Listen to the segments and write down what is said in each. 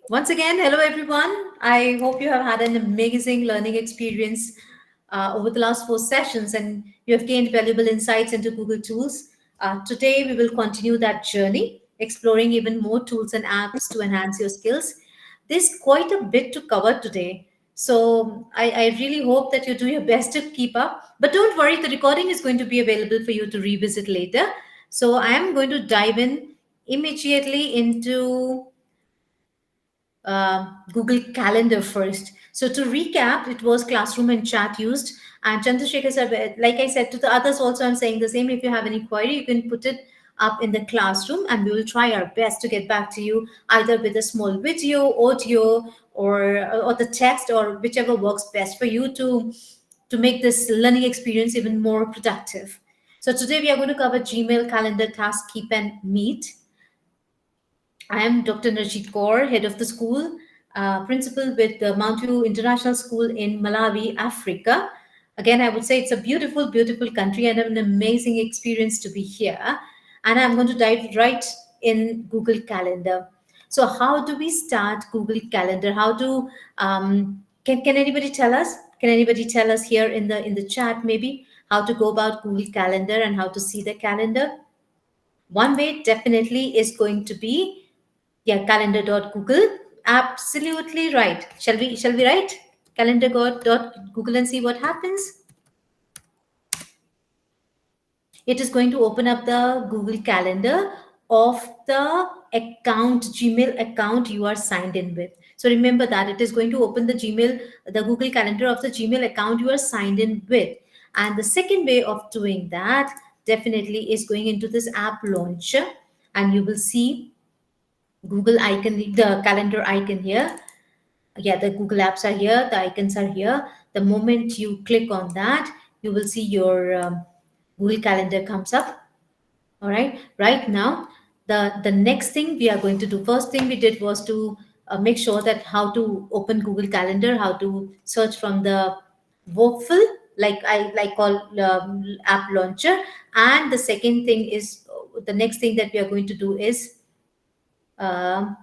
Once again, hello everyone. I hope you have had an amazing learning experience over the last 4 sessions and you have gained valuable insights into Google Tools. Today, we will continue that journey, exploring even more tools and apps to enhance your skills. There's quite a bit to cover today. So, I really hope that you do your best to keep up. But don't worry, the recording is going to be available for you to revisit later. So, I am going to dive in immediately into Google Calendar first. So to recap, it was classroom and chat used. And Chandrasekhar sir, like I said to the others also, I'm saying the same. If you have any query, you can put it up in the classroom and we will try our best to get back to you either with a small video, audio, or the text or whichever works best for you to make this learning experience even more productive. So today we are going to cover Gmail, calendar, task, keep, and meet. I am Dr. Narjit Kaur, head of the school, principal with the Mount View International School in Malawi, Africa. Again, I would say it's a beautiful, beautiful country and an amazing experience to be here. And I'm going to dive right in Google Calendar. So, how do we start Google Calendar? How do can anybody tell us? Can anybody tell us here in the chat maybe how to go about Google Calendar and how to see the calendar? One way definitely is going to be calendar.google. Absolutely right. Shall we write calendar.google and see what happens? It is going to open up the Google Calendar of the Gmail account you are signed in with. So remember that it is going to open the Google Calendar of the Gmail account you are signed in with. And the second way of doing that definitely is going into this app launcher, and you will see Google icon, the calendar icon here. Yeah, the Google apps are here, the icons are here. The moment you click on that, you will see your Google Calendar comes up. All right. Right now, the next thing we are going to do, first thing we did was to make sure that how to open Google Calendar, how to search from the Workful, like call app launcher. And the second thing is the next thing that we are going to do is uh,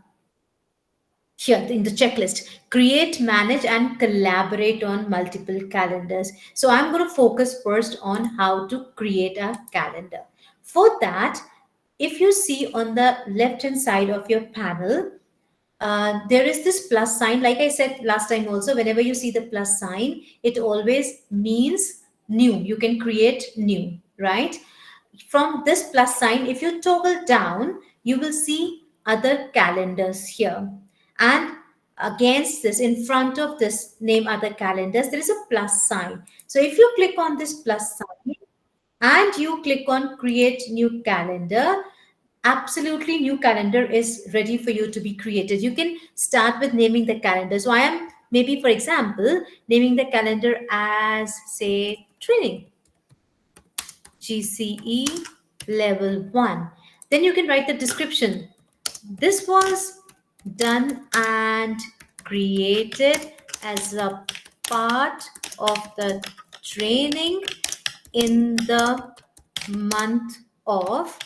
here in the checklist, create, manage, and collaborate on multiple calendars. So I'm going to focus first on how to create a calendar. For that, if you see on the left hand side of your panel, there is this plus sign. Like I said last time also, whenever you see the plus sign, it always means new. You can create new, right? From this plus sign, if you toggle down, you will see other calendars here. And against this, in front of this name other calendars, there is a plus sign. So if you click on this plus sign and you click on create new calendar, absolutely new calendar is ready for you to be created. You can start with naming the calendar. So I am maybe, for example, naming the calendar as say training, GCE level 1. Then you can write the description. This was done and created as a part of the training in the month of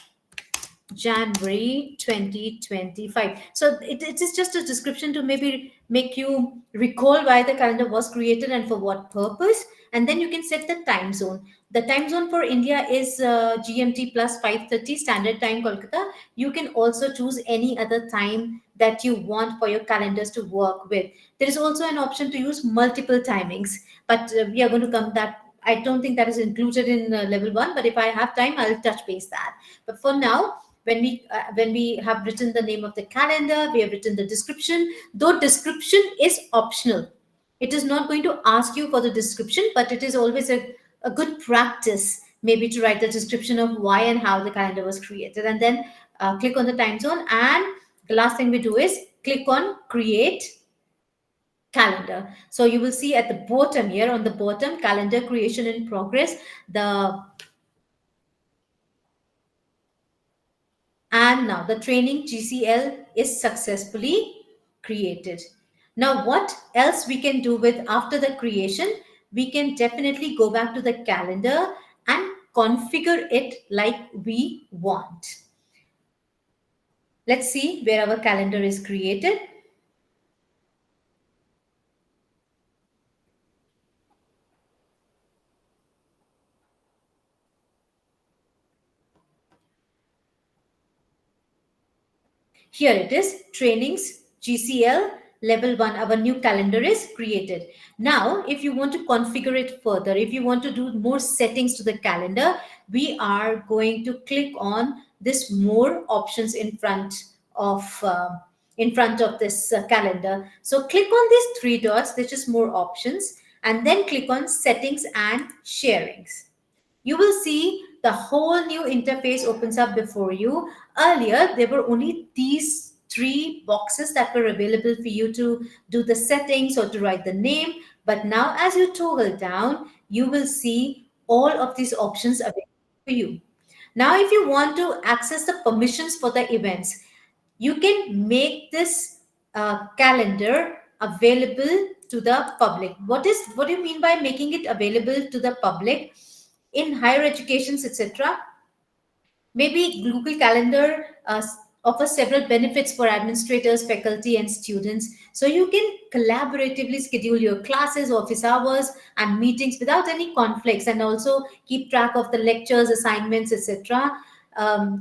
January 2025. So it is just a description to maybe make you recall why the calendar was created and for what purpose. And then you can set the time zone. The time zone for India is GMT plus 5:30 standard time Kolkata. You can also choose any other time that you want for your calendars to work with. There is also an option to use multiple timings, but we are going to come that. I don't think that is included in level 1, but if I have time, I'll touch base that. But for now, when we have written the name of the calendar, we have written the description. Though description is optional, it is not going to ask you for the description, but it is always a good practice maybe to write the description of why and how the calendar was created, and then click on the time zone. And the last thing we do is click on create calendar. So you will see at the bottom here, on the bottom, calendar creation in progress. And now the training GCL is successfully created. Now, what else we can do with after the creation? We can definitely go back to the calendar and configure it like we want. Let's see where our calendar is created. Here it is, trainings, GCL level 1, our new calendar is created. Now, if you want to configure it further, if you want to do more settings to the calendar, we are going to click on this more options of in front of this calendar. So click on these three dots, which is more options, and then click on settings and sharings. You will see the whole new interface opens up before you. Earlier, there were only these three boxes that were available for you to do the settings or to write the name. But now, as you toggle down, you will see all of these options available for you. Now, if you want to access the permissions for the events, you can make this calendar available to the public. What do you mean by making it available to the public? In higher educations, etc., maybe Google Calendar offers several benefits for administrators, faculty, and students. So you can collaboratively schedule your classes, office hours, and meetings without any conflicts, and also keep track of the lectures, assignments, etc.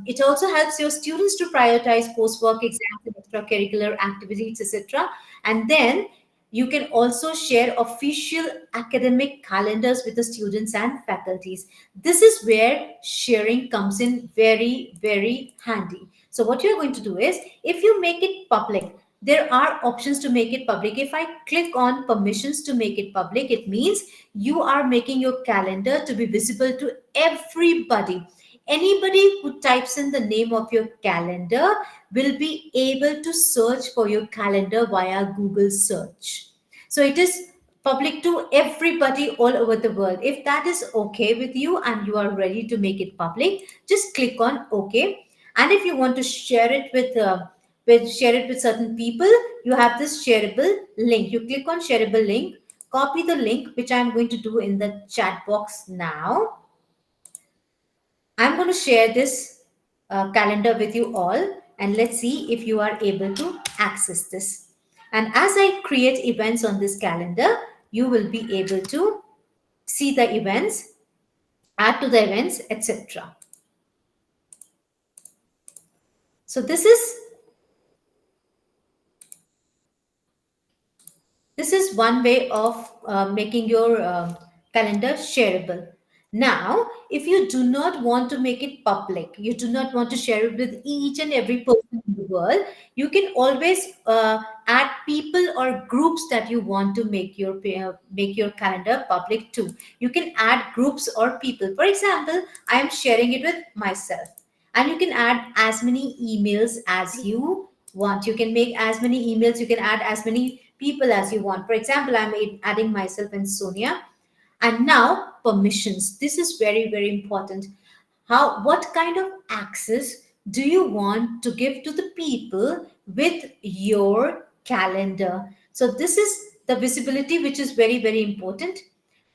It also helps your students to prioritize coursework, exams, and extracurricular activities, etc. And then you can also share official academic calendars with the students and faculties. This is where sharing comes in very, very handy. So what you're going to do is, if you make it public, there are options to make it public. If I click on permissions to make it public, it means you are making your calendar to be visible to everybody. Anybody who types in the name of your calendar will be able to search for your calendar via Google search. So it is public to everybody all over the world. If that is okay with you and you are ready to make it public, just click on OK. And if you want to share it with certain people, you have this shareable link. You click on shareable link, copy the link, which I'm going to do in the chat box now. I'm going to share this calendar with you all, and let's see if you are able to access this. And as I create events on this calendar, you will be able to see the events, add to the events, etc. So this is one way of making your calendar shareable. Now, if you do not want to make it public, you do not want to share it with each and every person in the world, you can always add people or groups that you want to make your calendar public to. You can add groups or people. For example, I am sharing it with myself, and you can add as many emails as you want. You can make as many emails, you can add as many people as you want. For example, I'm adding myself and Sonia. And now permissions. This is very, very important. What kind of access do you want to give to the people with your calendar? So this is the visibility, which is very, very important.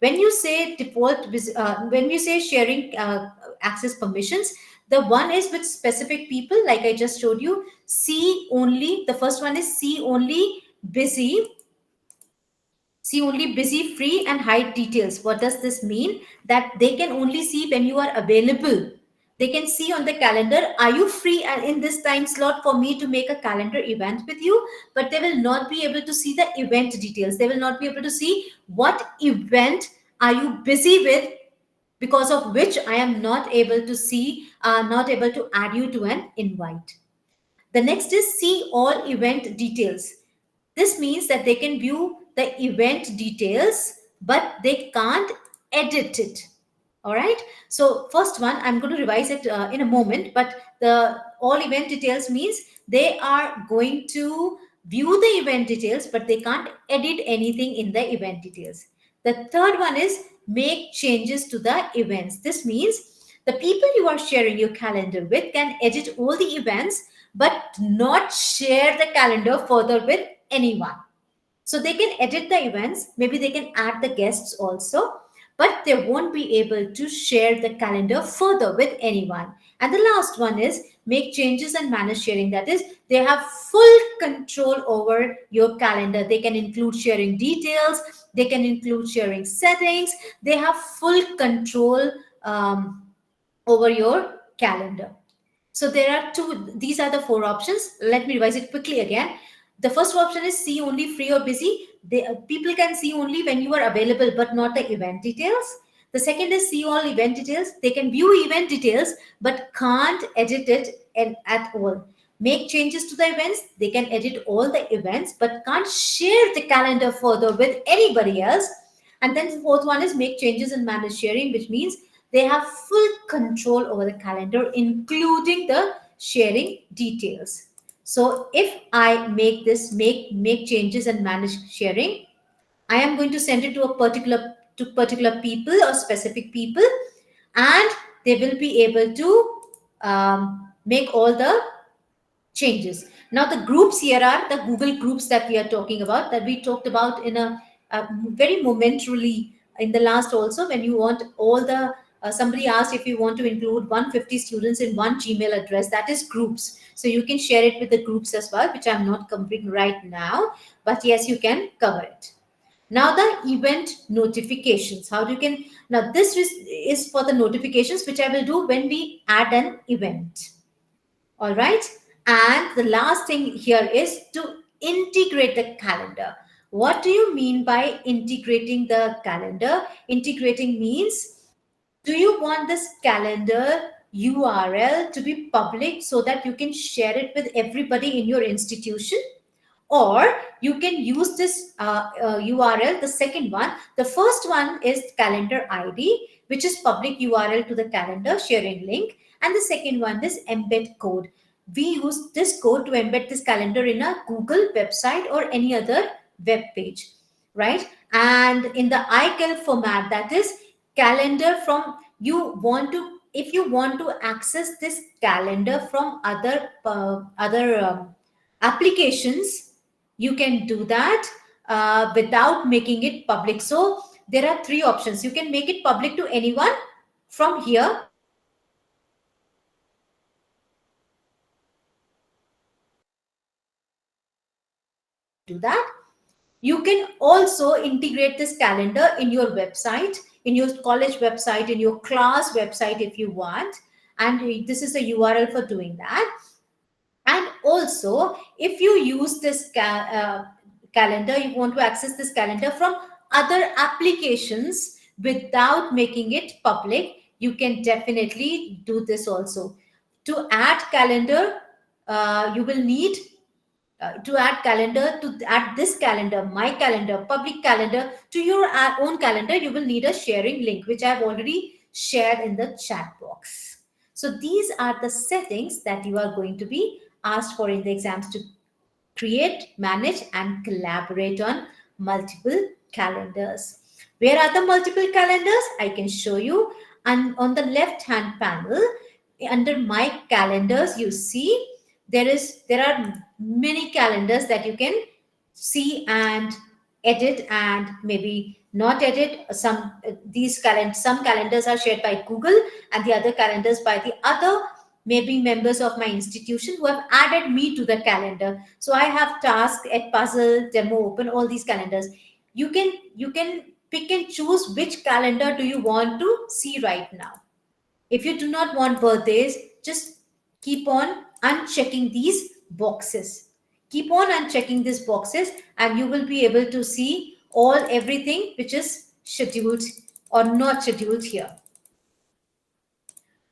When you say when you say sharing access permissions, the one is with specific people, like I just showed you. See only, the first one is see only, busy. See only, busy, free, and hide details. What does this mean? That they can only see when you are available. They can see on the calendar, are you free in this time slot for me to make a calendar event with you? But they will not be able to see the event details. They will not be able to see what event are you busy with, because of which I am not able to see, not able to add you to an invite. The next is see all event details. This means that they can view the event details, but they can't edit it. All right. So first one, I'm going to revise it in a moment, but the all event details means they are going to view the event details, but they can't edit anything in the event details. The third one is make changes to the events. This means the people you are sharing your calendar with can edit all the events, but not share the calendar further with anyone. So they can edit the events, maybe they can add the guests also, but they won't be able to share the calendar further with anyone. And the last one is make changes and manage sharing. That is, they have full control over your calendar. They can include sharing details, they can include sharing settings, they have full control over your calendar. So there are two, these are the four options. Let me revise it quickly again. The first option is see only, free or busy. People can see only when you are available, but not the event details. The second is see all event details. They can view event details, but can't edit it at all. Make changes to the events. They can edit all the events, but can't share the calendar further with anybody else. And then the fourth one is make changes and manage sharing, which means they have full control over the calendar, including the sharing details. So if I make this, make changes and manage sharing, I am going to send it to a particular people or specific people, and they will be able to make all the changes. Now, the groups here are the Google groups that we are talking about, that we talked about in a very momentarily in the last also, when you want all the, somebody asked if you want to include 150 students in one Gmail address, that is groups. So you can share it with the groups as well, which I'm not covering right now, but yes, you can cover it. Now the event notifications, how you can, now this is for the notifications, which I will do when we add an event. All right. And the last thing here is to integrate the calendar. What do you mean by integrating the calendar? Integrating means, do you want this calendar URL to be public so that you can share it with everybody in your institution? Or you can use this URL, the second one. The first one is calendar ID, which is public URL to the calendar sharing link. And the second one is embed code. We use this code to embed this calendar in a Google website or any other web page, right? And in the iCal format, that is calendar from, you want to, if you want to access this calendar from other applications, you can do that without making it public. So there are three options. You can make it public to anyone from here. Do that. You can also integrate this calendar in your website, in your college website, in your class website if you want. And this is a URL for doing that. And also, if you use this calendar, you want to access this calendar from other applications without making it public, you can definitely do this also. To add calendar, you will need to add this calendar, my calendar, public calendar, to your own calendar, you will need a sharing link, which I've already shared in the chat box. So these are the settings that you are going to be asked for in the exams, to create, manage, and collaborate on multiple calendars. Where are the multiple calendars? I can show you. And on the left hand panel, under my calendars, you see there are many calendars that you can see and edit, and maybe not edit. Some calendars are shared by Google, and the other calendars by the other maybe members of my institution who have added me to the calendar. So I have task, at puzzle, demo, open, all these calendars. You can pick and choose which calendar do you want to see right now. If you do not want birthdays, just keep on unchecking these boxes. Keep on unchecking these boxes, and you will be able to see everything which is scheduled or not scheduled here.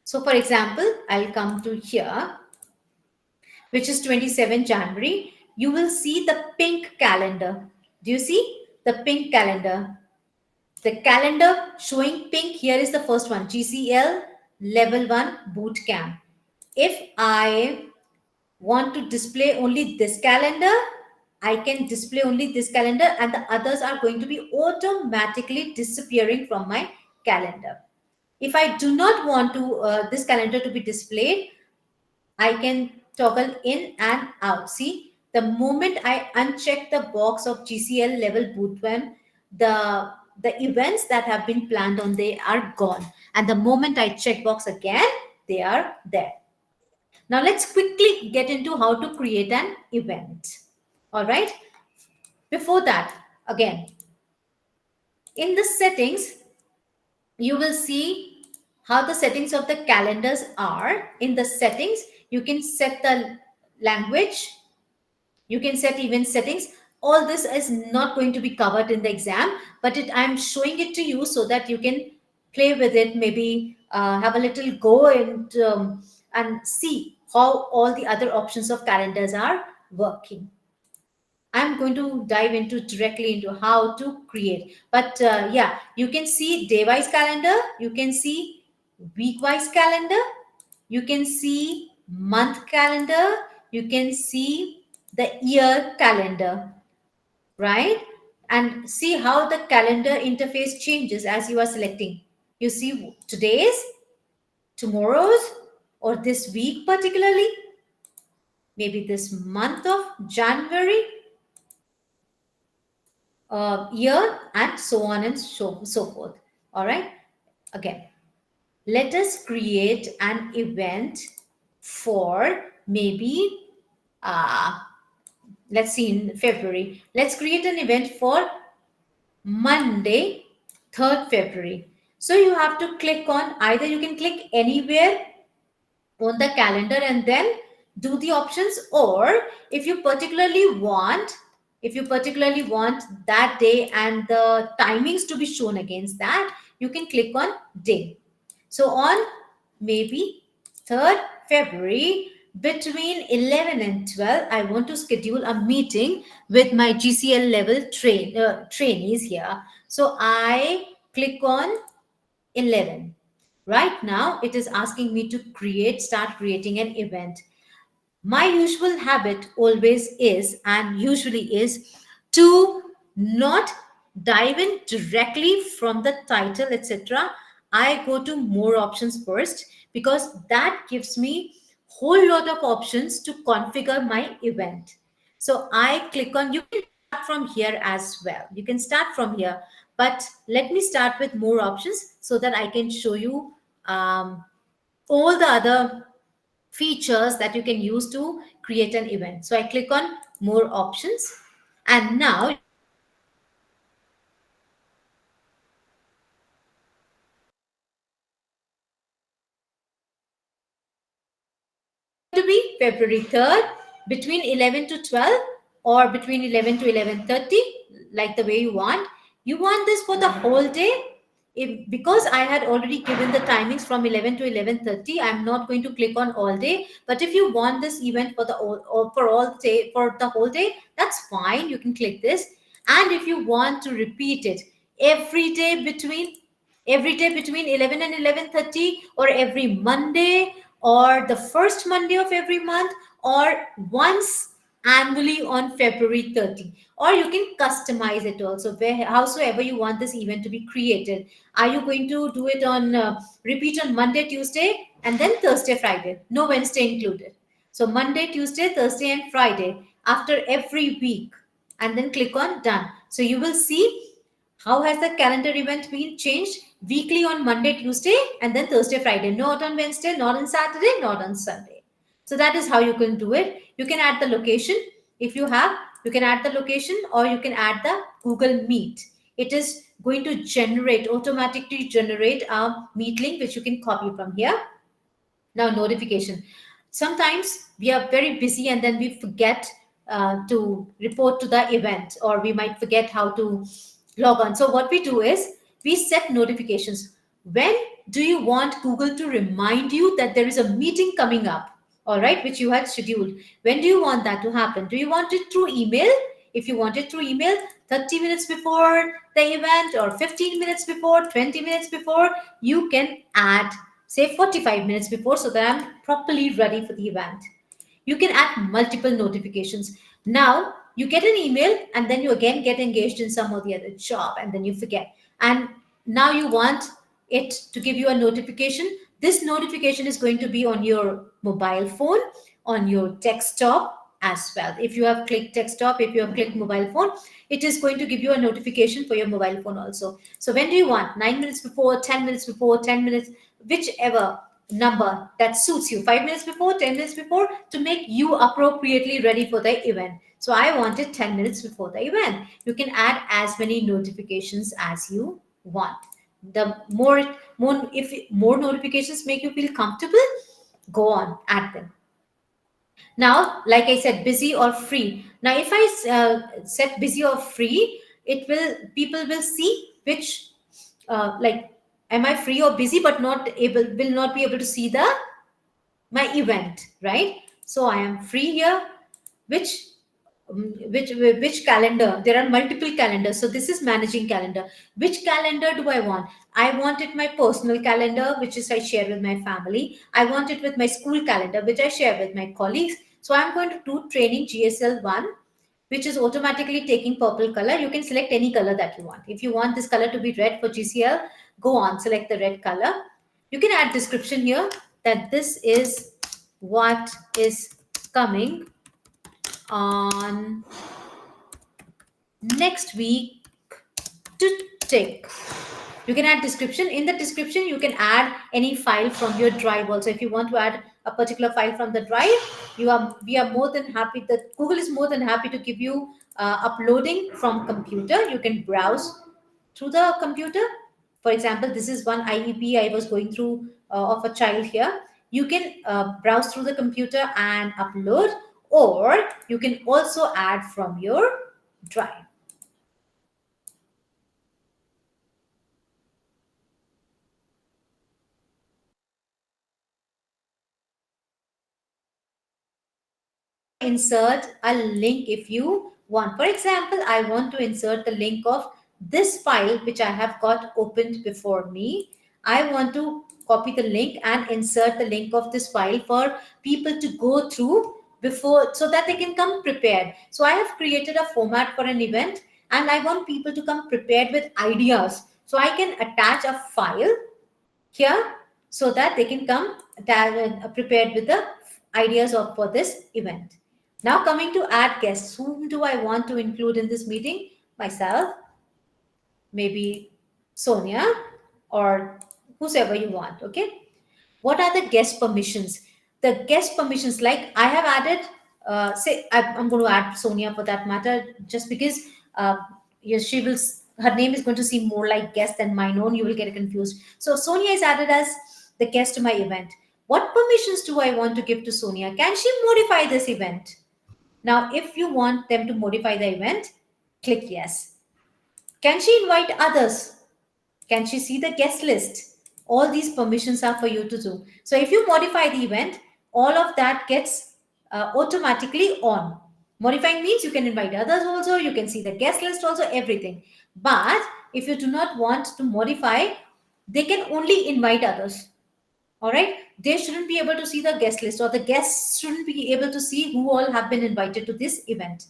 So for example, I'll come to here, which is 27 January. You will see the pink calendar. Do you see the pink calendar? The calendar showing pink here is the first one, GCL Level 1 Bootcamp. If I want to display only this calendar, I can display only this calendar, and the others are going to be automatically disappearing from my calendar. If I do not want to this calendar to be displayed, I can toggle in and out. See, the moment I uncheck the box of GCL Level Bootcamp, the events that have been planned on, they are gone, and the moment I check box again, they are there. Now let's quickly get into how to create an event. All right. Before that, again, in the settings, you will see how the settings of the calendars are. In the settings, you can set the language, you can set event settings. All this is not going to be covered in the exam, but I'm showing it to you so that you can play with it, maybe have a little go and see how all the other options of calendars are working. I'm going to dive into directly into how to create. But yeah, you can see day-wise calendar, you can see week-wise calendar, you can see month calendar, you can see the year calendar, right? And see how the calendar interface changes as you are selecting. You see today's, tomorrow's, or this week particularly, maybe this month of January, year, and so on and so forth. All right. Again, let us create an event for maybe, uh, let's see, in February. Let's create an event for Monday, 3rd February. So you have to click on, either you can click anywhere on the calendar and then do the options, or if you particularly want, that day and the timings to be shown against that, you can click on day. So on maybe 3rd February between 11 and 12, I want to schedule a meeting with my GCL level trainees here. So I click on 11. Right now, it is asking me to start creating an event. My usual habit always is, and usually is, to not dive in directly from the title, etc. I go to more options first, because that gives me whole lot of options to configure my event. So I click on, you can start from here as well. You can start from here, but let me start with more options so that I can show you all the other features that you can use to create an event. So I click on more options, and now to be February 3rd between 11 to 12, or between 11 to 11:30, like the way you want. You want this for the whole day. Because I had already given the timings from 11 to 11:30, I'm not going to click on all day. But if you want this event for the or for all day, for the whole day, that's fine. You can click this. And if you want to repeat it every day between 11 and 11:30, or every Monday, or the first Monday of every month, or once annually on February 30, or you can customize it also, where howsoever you want this event to be created. Are you going to do it on repeat on Monday, Tuesday, and then Thursday, Friday? No Wednesday included. So Monday, Tuesday, Thursday, and Friday after every week, and then click on done. So you will see how has the calendar event been changed weekly on Monday, Tuesday, and then Thursday, Friday. Not on Wednesday, not on Saturday, not on Sunday. So that is how you can do it. You can add the location if you have. You can add the location, or you can add the Google Meet. It is going to automatically generate a Meet link, which you can copy from here. Now, notification. Sometimes we are very busy and then we forget to report to the event, or we might forget how to log on. So, what we do is we set notifications. When do you want Google to remind you that there is a meeting coming up? All right, which you had scheduled. When do you want that to happen? Do you want it through email? If you want it through email, 30 minutes before the event, or 15 minutes before, 20 minutes before, you can add, say, 45 minutes before, so that I'm properly ready for the event. You can add multiple notifications. Now you get an email, and then you again get engaged in some or the other job, and then you forget. And now you want it to give you a notification. This notification is going to be on your mobile phone, on your desktop as well. If you have clicked desktop, if you have clicked mobile phone, it is going to give you a notification for your mobile phone also. So when do you want? 9 minutes before, 10 minutes before, 10 minutes, whichever number that suits you, 5 minutes before, 10 minutes before, to make you appropriately ready for the event. So I wanted 10 minutes before the event. You can add as many notifications as you want. The more if more notifications make you feel comfortable, go on, add them. Now, like I said, busy or free. Now, if I set busy or free, it will people will see which like, am I free or busy, but not able will not be able to see the my event, right? So I am free here. Which which calendar? There are multiple calendars, so this is managing calendar. Which calendar do I want? I want it my personal calendar, which is I share with my family. I want it with my school calendar, which I share with my colleagues. So I'm going to do training GSL1, which is automatically taking purple color. You can select any color that you want. If you want this color to be red for GCL, go on, select the red color. You can add description here that this is what is coming on next week to take. You can add description. In the description, you can add any file from your drive also. If you want to add a particular file from the drive, we are more than happy that Google is more than happy to give you uploading from computer. You can browse through the computer. For example, this is one IEP I was going through of a child here. You can browse through the computer and upload, or you can also add from your drive. Insert a link if you want. For example, I want to insert the link of this file which I have got opened before me. I want to copy the link and insert the link of this file for people to go through before, so that they can come prepared. So I have created a format for an event, and I want people to come prepared with ideas. So I can attach a file here so that they can come prepared with the ideas of for this event. Now coming to add guests, whom do I want to include in this meeting? Myself, maybe Sonia, or whosoever you want. Okay. What are the guest permissions? The guest permissions, like I have added, say I'm going to add Sonia for that matter, just because yes, she will. Her name is going to seem more like guest than mine own. You will get confused. So Sonia is added as the guest to my event. What permissions do I want to give to Sonia? Can she modify this event? Now, if you want them to modify the event, click yes. Can she invite others? Can she see the guest list? All these permissions are for you to do. So if you modify the event, all of that gets automatically on. Modifying means you can invite others also, you can see the guest list also, everything. But if you do not want to modify, they can only invite others. All right. They shouldn't be able to see the guest list, or the guests shouldn't be able to see who all have been invited to this event.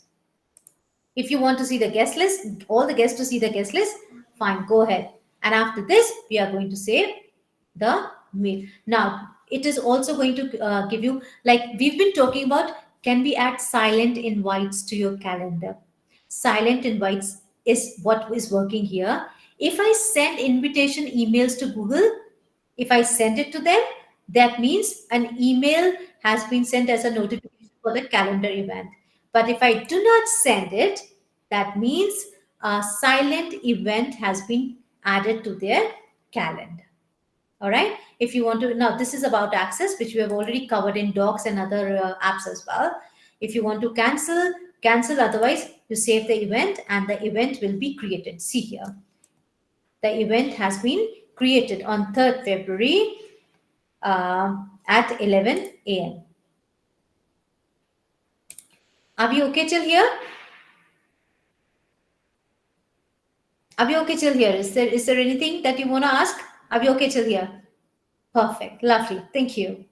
If you want to see the guest list, all the guests to see the guest list, fine, go ahead. And after this, we are going to save the mail. Now, it is also going to give you, like we've been talking about, can we add silent invites to your calendar? Silent invites is what is working here. If I send invitation emails to Google, if I send it to them, that means an email has been sent as a notification for the calendar event. But if I do not send it, that means a silent event has been added to their calendar. All right. If you want to, now this is about access, which we have already covered in docs and other apps as well. If you want to cancel, cancel. Otherwise, you save the event and the event will be created. See here. The event has been created on 3rd February at 11 a.m. Are we okay till here? Are we okay till here? Is there anything that you want to ask? Are we okay till here? Perfect. Lovely. Thank you.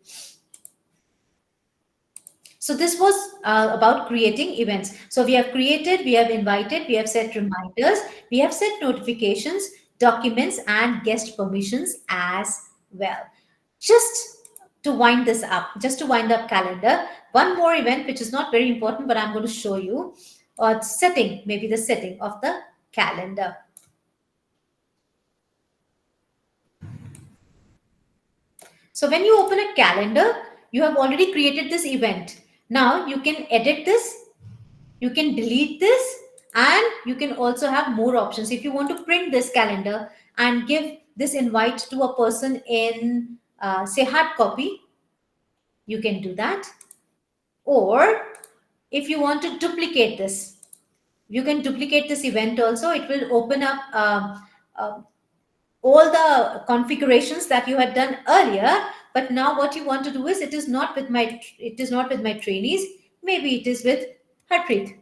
So this was about creating events. So we have created, we have invited, we have set reminders, we have set notifications, documents, and guest permissions as well. Just to wind this up, just to wind up calendar, one more event which is not very important, but I'm going to show you setting, maybe the setting of the calendar. So when you open a calendar, you have already created this event. Now you can edit this, you can delete this, and you can also have more options. If you want to print this calendar and give this invite to a person in, say, hard copy, you can do that. Or if you want to duplicate this, you can duplicate this event also. It will open up uh, all the configurations that you had done earlier. But now what you want to do is, it is not with my trainees, maybe it is with Harpreet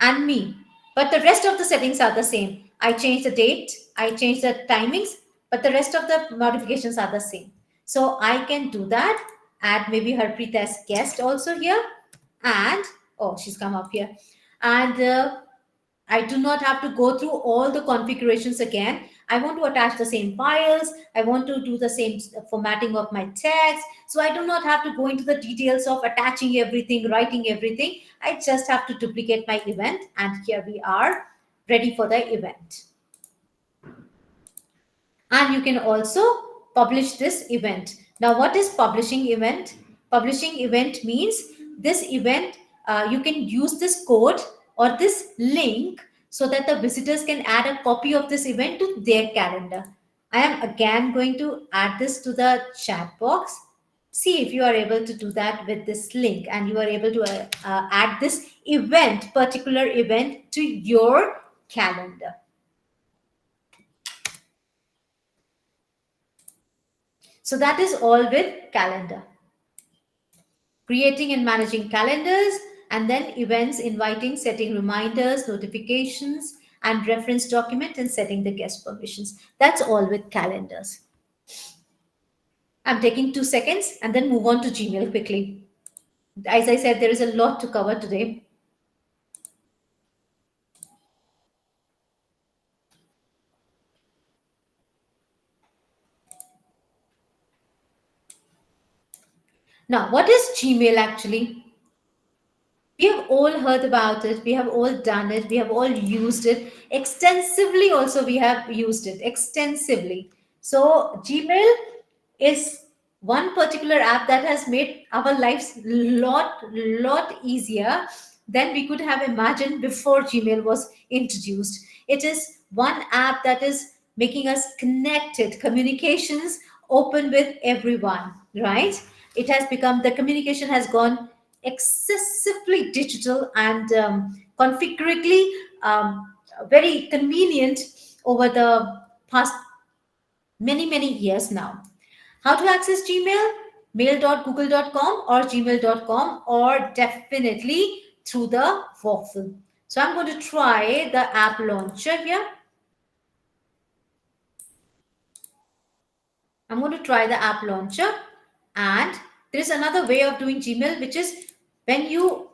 and me. But the rest of the settings are the same. I changed the date, I changed the timings, but the rest of the modifications are the same. So I can do that, add maybe Harpreet as guest also here. And oh, she's come up here. And I do not have to go through all the configurations again. I want to attach the same files. I want to do the same formatting of my text. So I do not have to go into the details of attaching everything, writing everything. I just have to duplicate my event. And here we are, ready for the event. And you can also publish this event. Now, what is publishing event? Publishing event means this event, you can use this code or this link so that the visitors can add a copy of this event to their calendar. I am again going to add this to the chat box. See if you are able to do that with this link, and you are able to add this event, particular event, to your calendar. So that is all with calendar. Creating and managing calendars, and then events, inviting, setting reminders, notifications, and reference document, and setting the guest permissions. That's all with calendars. I'm taking 2 seconds and then move on to Gmail quickly. As I said, there is a lot to cover today. Now, what is Gmail actually? We have all heard about it, we have all done it, we have all used it extensively. Also, we have used it extensively. So Gmail is one particular app that has made our lives lot easier than we could have imagined before Gmail was introduced. It is one app that is making us connected, communications open with everyone, right? It has become, the communication has gone excessively digital and configurably very convenient over the past many years now. How to access Gmail? mail.google.com or gmail.com, or definitely through the waffle. So I'm going to try the app launcher here. I'm going to try the app launcher, and there is another way of doing Gmail, which is when you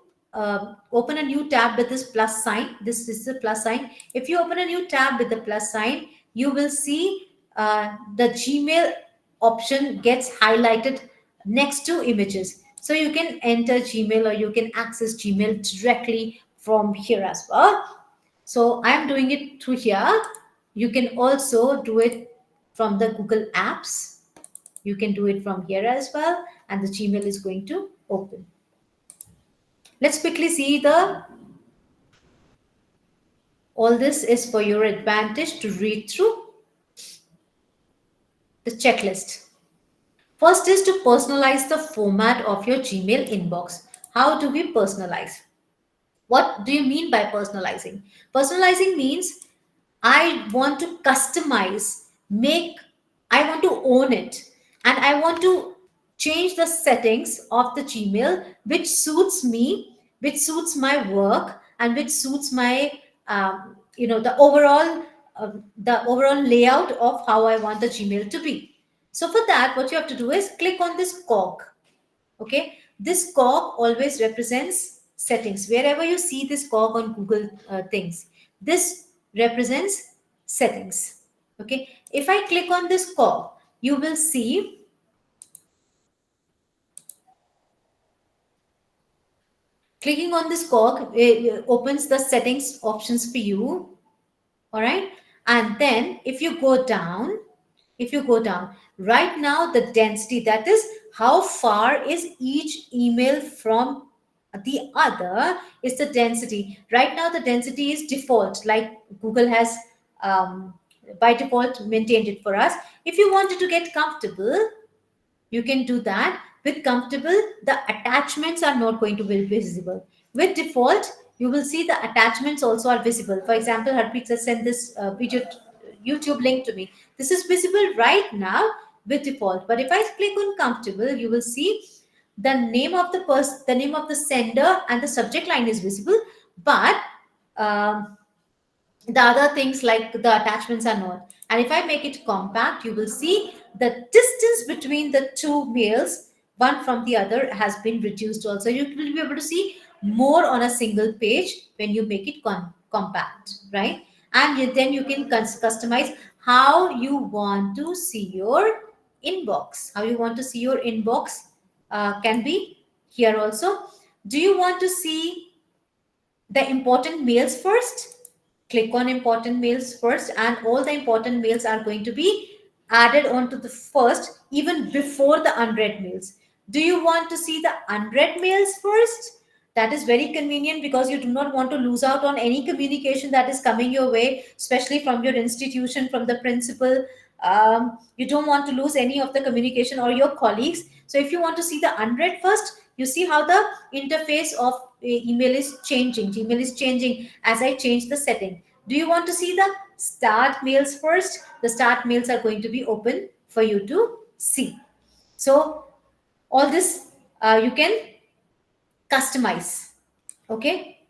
open a new tab with this plus sign. This is the plus sign. If you open a new tab with the plus sign, you will see the Gmail option gets highlighted next to images. So you can enter Gmail, or you can access Gmail directly from here as well. So I'm doing it through here. You can also do it from the Google Apps. You can do it from here as well, and the Gmail is going to open. Let's quickly see all this is for your advantage to read through the checklist. First is to personalize the format of your Gmail inbox. How do we personalize? What do you mean by personalizing? Personalizing means I want to customize, I want to own it, and I want to change the settings of the Gmail which suits me, which suits my work, and which suits my, the overall layout of how I want the Gmail to be. So for that, what you have to do is click on this cog. Okay, this cog always represents settings. Wherever you see this cog on Google things, this represents settings. Okay, if I click on this cog, you will see clicking on this cog opens the settings options for you. All right, and then if you go down, right now, the density, that is how far is each email from the other, is the density. Right now the density is default, like Google has by default maintained it for us. If you wanted to get comfortable, you can do that. With comfortable, the attachments are not going to be visible. With default, you will see the attachments also are visible. For example, Harpreet has sent this video YouTube link to me. This is visible right now with default. But if I click on comfortable, you will see the name of the person, the name of the sender, and the subject line is visible. But um, the other things like the attachments are not. And if I make it compact, you will see the distance between the two mails, one from the other, has been reduced also. You will be able to see more on a single page when you make it compact, right? And then you can customize how you want to see your inbox. How you want to see your inbox can be here also. Do you want to see the important mails first? Click on important mails first, and all the important mails are going to be added onto the first, even before the unread mails. Do you want to see the unread mails first? That is very convenient because you do not want to lose out on any communication that is coming your way, especially from your institution, from the principal. You don't want to lose any of the communication or your colleagues. So if you want to see the unread first, you see how the interface of email is changing. Gmail is changing as I change the setting. Do you want to see the start mails first? The start mails are going to be open for you to see. So all this you can customize. Okay.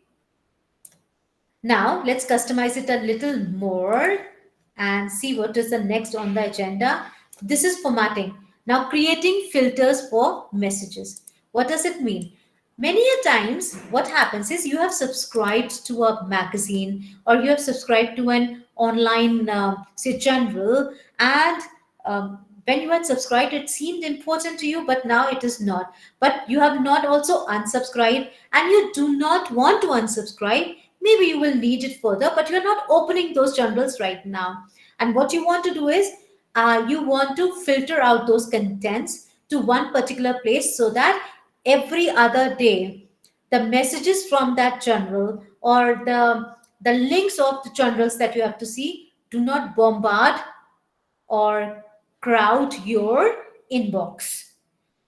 Now let's customize it a little more and see what is the next on the agenda. This is formatting. Now creating filters for messages. What does it mean? Many a times what happens is you have subscribed to a magazine or you have subscribed to an online say journal, and when you had subscribed it seemed important to you, but now it is not. But you have not also unsubscribed and you do not want to unsubscribe. Maybe you will need it further, but you're not opening those journals right now. And what you want to do is you want to filter out those contents to one particular place so that every other day the messages from that journal or the links of the journals that you have to see do not bombard or crowd your inbox.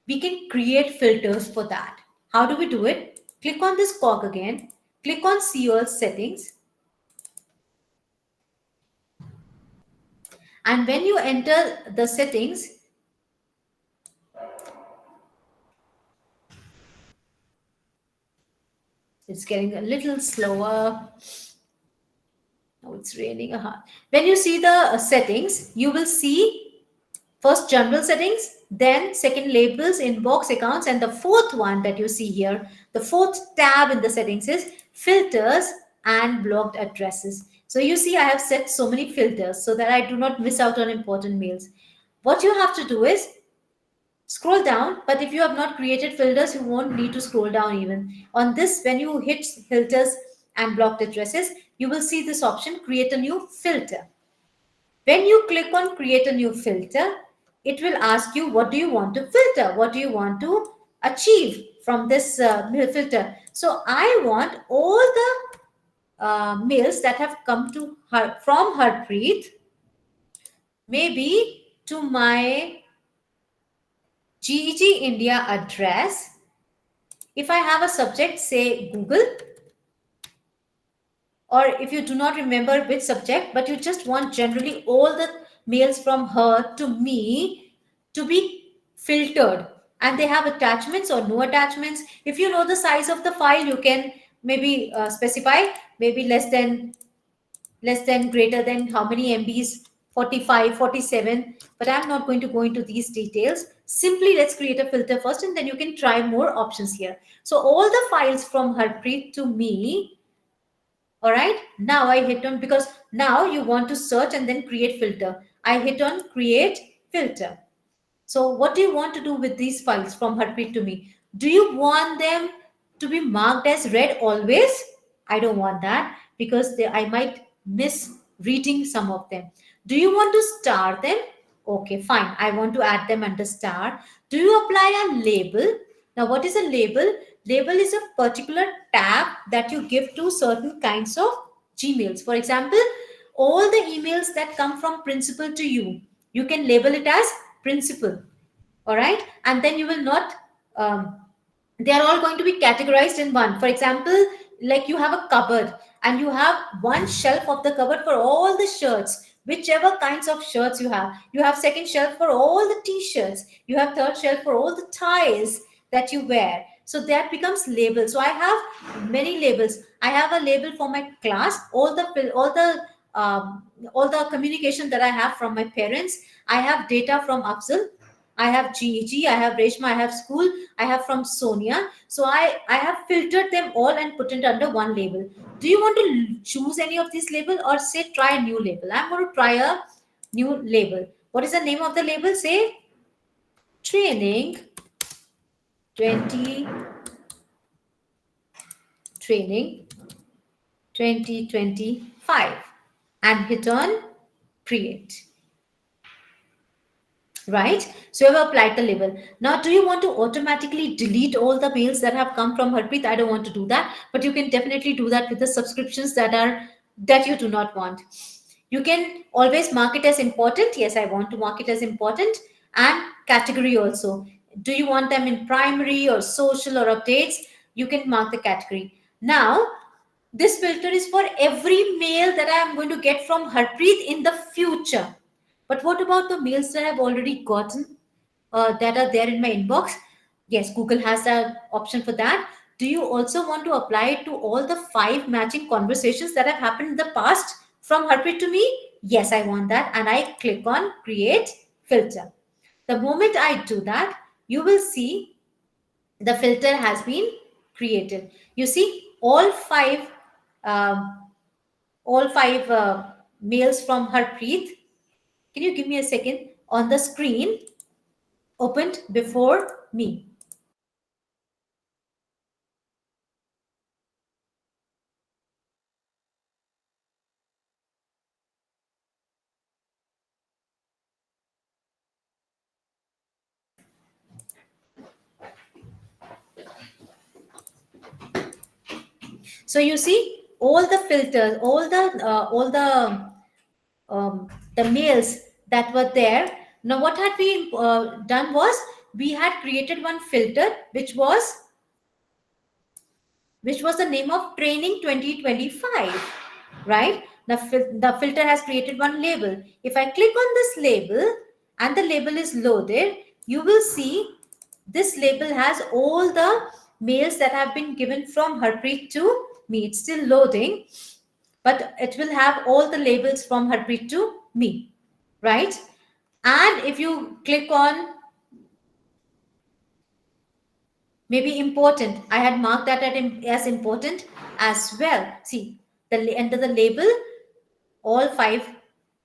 We can create filters for that. How do we do it? Click on this cog again, click on see all settings, and when you enter the settings, it's getting a little slower. Oh, it's raining. When you see the settings, you will see first general settings, then second labels, inbox, accounts, and the fourth one that you see here, the fourth tab in the settings is filters and blocked addresses. So you see I have set so many filters so that I do not miss out on important mails. What you have to do is scroll down, but if you have not created filters, you won't need to scroll down even. On this, when you hit filters and blocked addresses, you will see this option, create a new filter. When you click on create a new filter, it will ask you, what do you want to filter? What do you want to achieve from this filter? So I want all the mails that have come to her from Harpreet, maybe to my GEG India address. If I have a subject, say Google, or if you do not remember which subject, but you just want generally all the mails from her to me to be filtered, and they have attachments or no attachments. If you know the size of the file, you can maybe specify maybe less than, greater than, how many MBs, 45, 47. But I'm not going to go into these details. Simply let's create a filter first, and then you can try more options here. So all the files from Harpreet to me. All right, now I hit on, because now you want to search and then create filter. I hit on create filter. So what do you want to do with these files from Harpreet to me? Do you want them to be marked as read always? I don't want that because I might miss reading some of them. Do you want to star them? Okay, fine. I want to add them under star. Do you apply a label? Now, what is a label? Label is a particular tab that you give to certain kinds of Gmails. For example, all the emails that come from principal to you, you can label it as principal. All right, and then you will not they are all going to be categorized in one. For example, like you have a cupboard and you have one shelf of the cupboard for all the shirts, whichever kinds of shirts you have. You have second shelf for all the t-shirts, you have third shelf for all the ties that you wear. So that becomes label. So I have many labels. I have a label for my class, all the communication that I have from my parents. I have data from Afzal, I have GEG, I have Reshma, I have school, I have from Sonia. So I have filtered them all and put it under one label. Do you want to choose any of these label or say try a new label? I'm going to try a new label. What is the name of the label? Say training 20 training 2025 and hit on create. Right? So you have applied the label. Now, do you want to automatically delete all the mails that have come from Harpreet? I don't want to do that, but you can definitely do that with the subscriptions that you do not want. You can always mark it as important. Yes, I want to mark it as important, and category also. Do you want them in primary or social or updates? You can mark the category. Now, this filter is for every mail that I am going to get from Harpreet in the future. But what about the mails that I've already gotten that are there in my inbox? Yes, Google has an option for that. Do you also want to apply it to all the 5 matching conversations that have happened in the past from Harpreet to me? Yes, I want that. And I click on create filter. The moment I do that, you will see the filter has been created. You see um, all five mails from Harpreet. Can you give me a second? On the screen opened before me. So you see all the filters, all the mails that were there. Now what had we done was we had created one filter which was the name of training 2025, right? The filter has created one label. If I click on this label and the label is loaded, you will see this label has all the mails that have been given from Harpreet to me. It's still loading, but it will have all the labels from Harpreet to me, right? And if you click on maybe important, I had marked that as important as well. See, under the label, all 5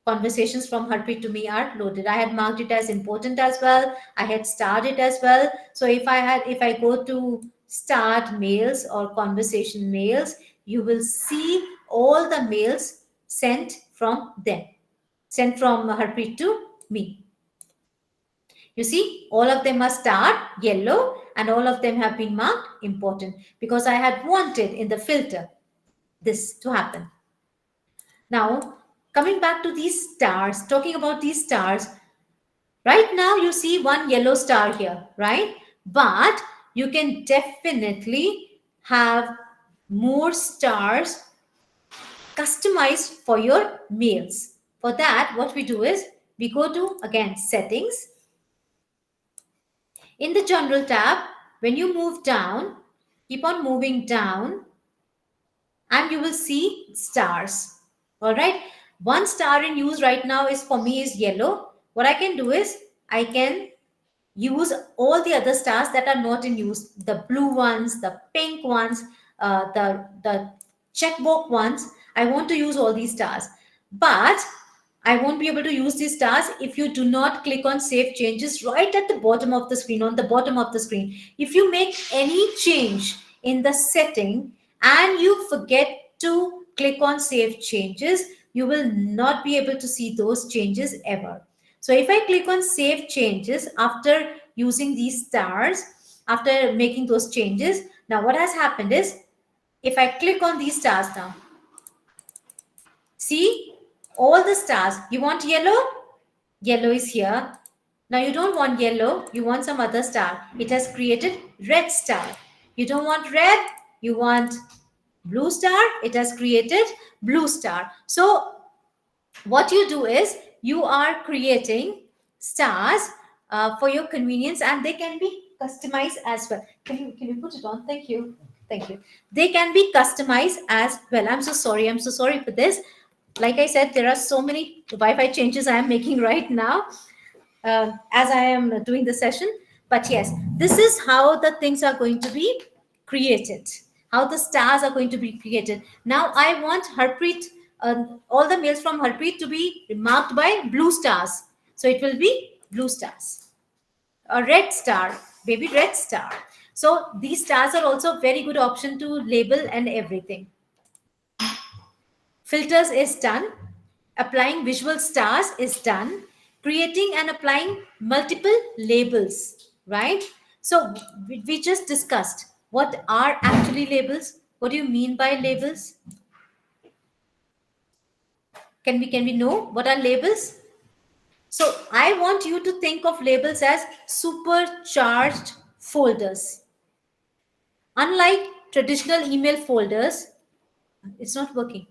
conversations from Harpreet to me are loaded. I had marked it as important as well. I had starred it as well. So if I go to start mails or conversation mails, you will see all the mails sent from Harpreet to me. You see, all of them are starred yellow and all of them have been marked important because I had wanted in the filter this to happen. Now, coming back to these stars, talking about these stars, right now you see one yellow star here, right? But you can definitely have more stars customized for your mails. For that, what we do is we go to again settings. In the general tab, when you move down, keep on moving down and you will see stars. All right. One star in use right now is for me is yellow. What I can do is I can use all the other stars that are not in use, the blue ones, the pink ones, the checkbox ones. I want to use all these stars, but I won't be able to use these stars if you do not click on save changes right at the bottom of the screen, on the bottom of the screen. If you make any change in the setting and you forget to click on save changes, you will not be able to see those changes ever. So if I click on save changes after using these stars, after making those changes, now what has happened is if I click on these stars now, see All the stars. You want yellow? Yellow is here. Now you don't want yellow, you want some other star. It has created red star. You don't want red, you want blue star. It has created blue star. So what you do is you are creating stars for your convenience, and they can be customized as well. Can you put it on? Thank you. Thank you. They can be customized as well. I'm so sorry for this. Like I said, there are so many Wi-Fi changes I am making right now as I am doing the session. But yes, this is how the things are going to be created, how the stars are going to be created. Now I want Harpreet, all the mails from Harpreet to be marked by blue stars. So it will be blue stars. A red star, baby red star. So these stars are also a very good option to label and everything. Filters is done. Applying visual stars is done. Creating and applying multiple labels, right? So we just discussed what are actually labels. What do you mean by labels? Can we know what are labels? So I want you to think of labels as supercharged folders. Unlike traditional email folders, it's not working.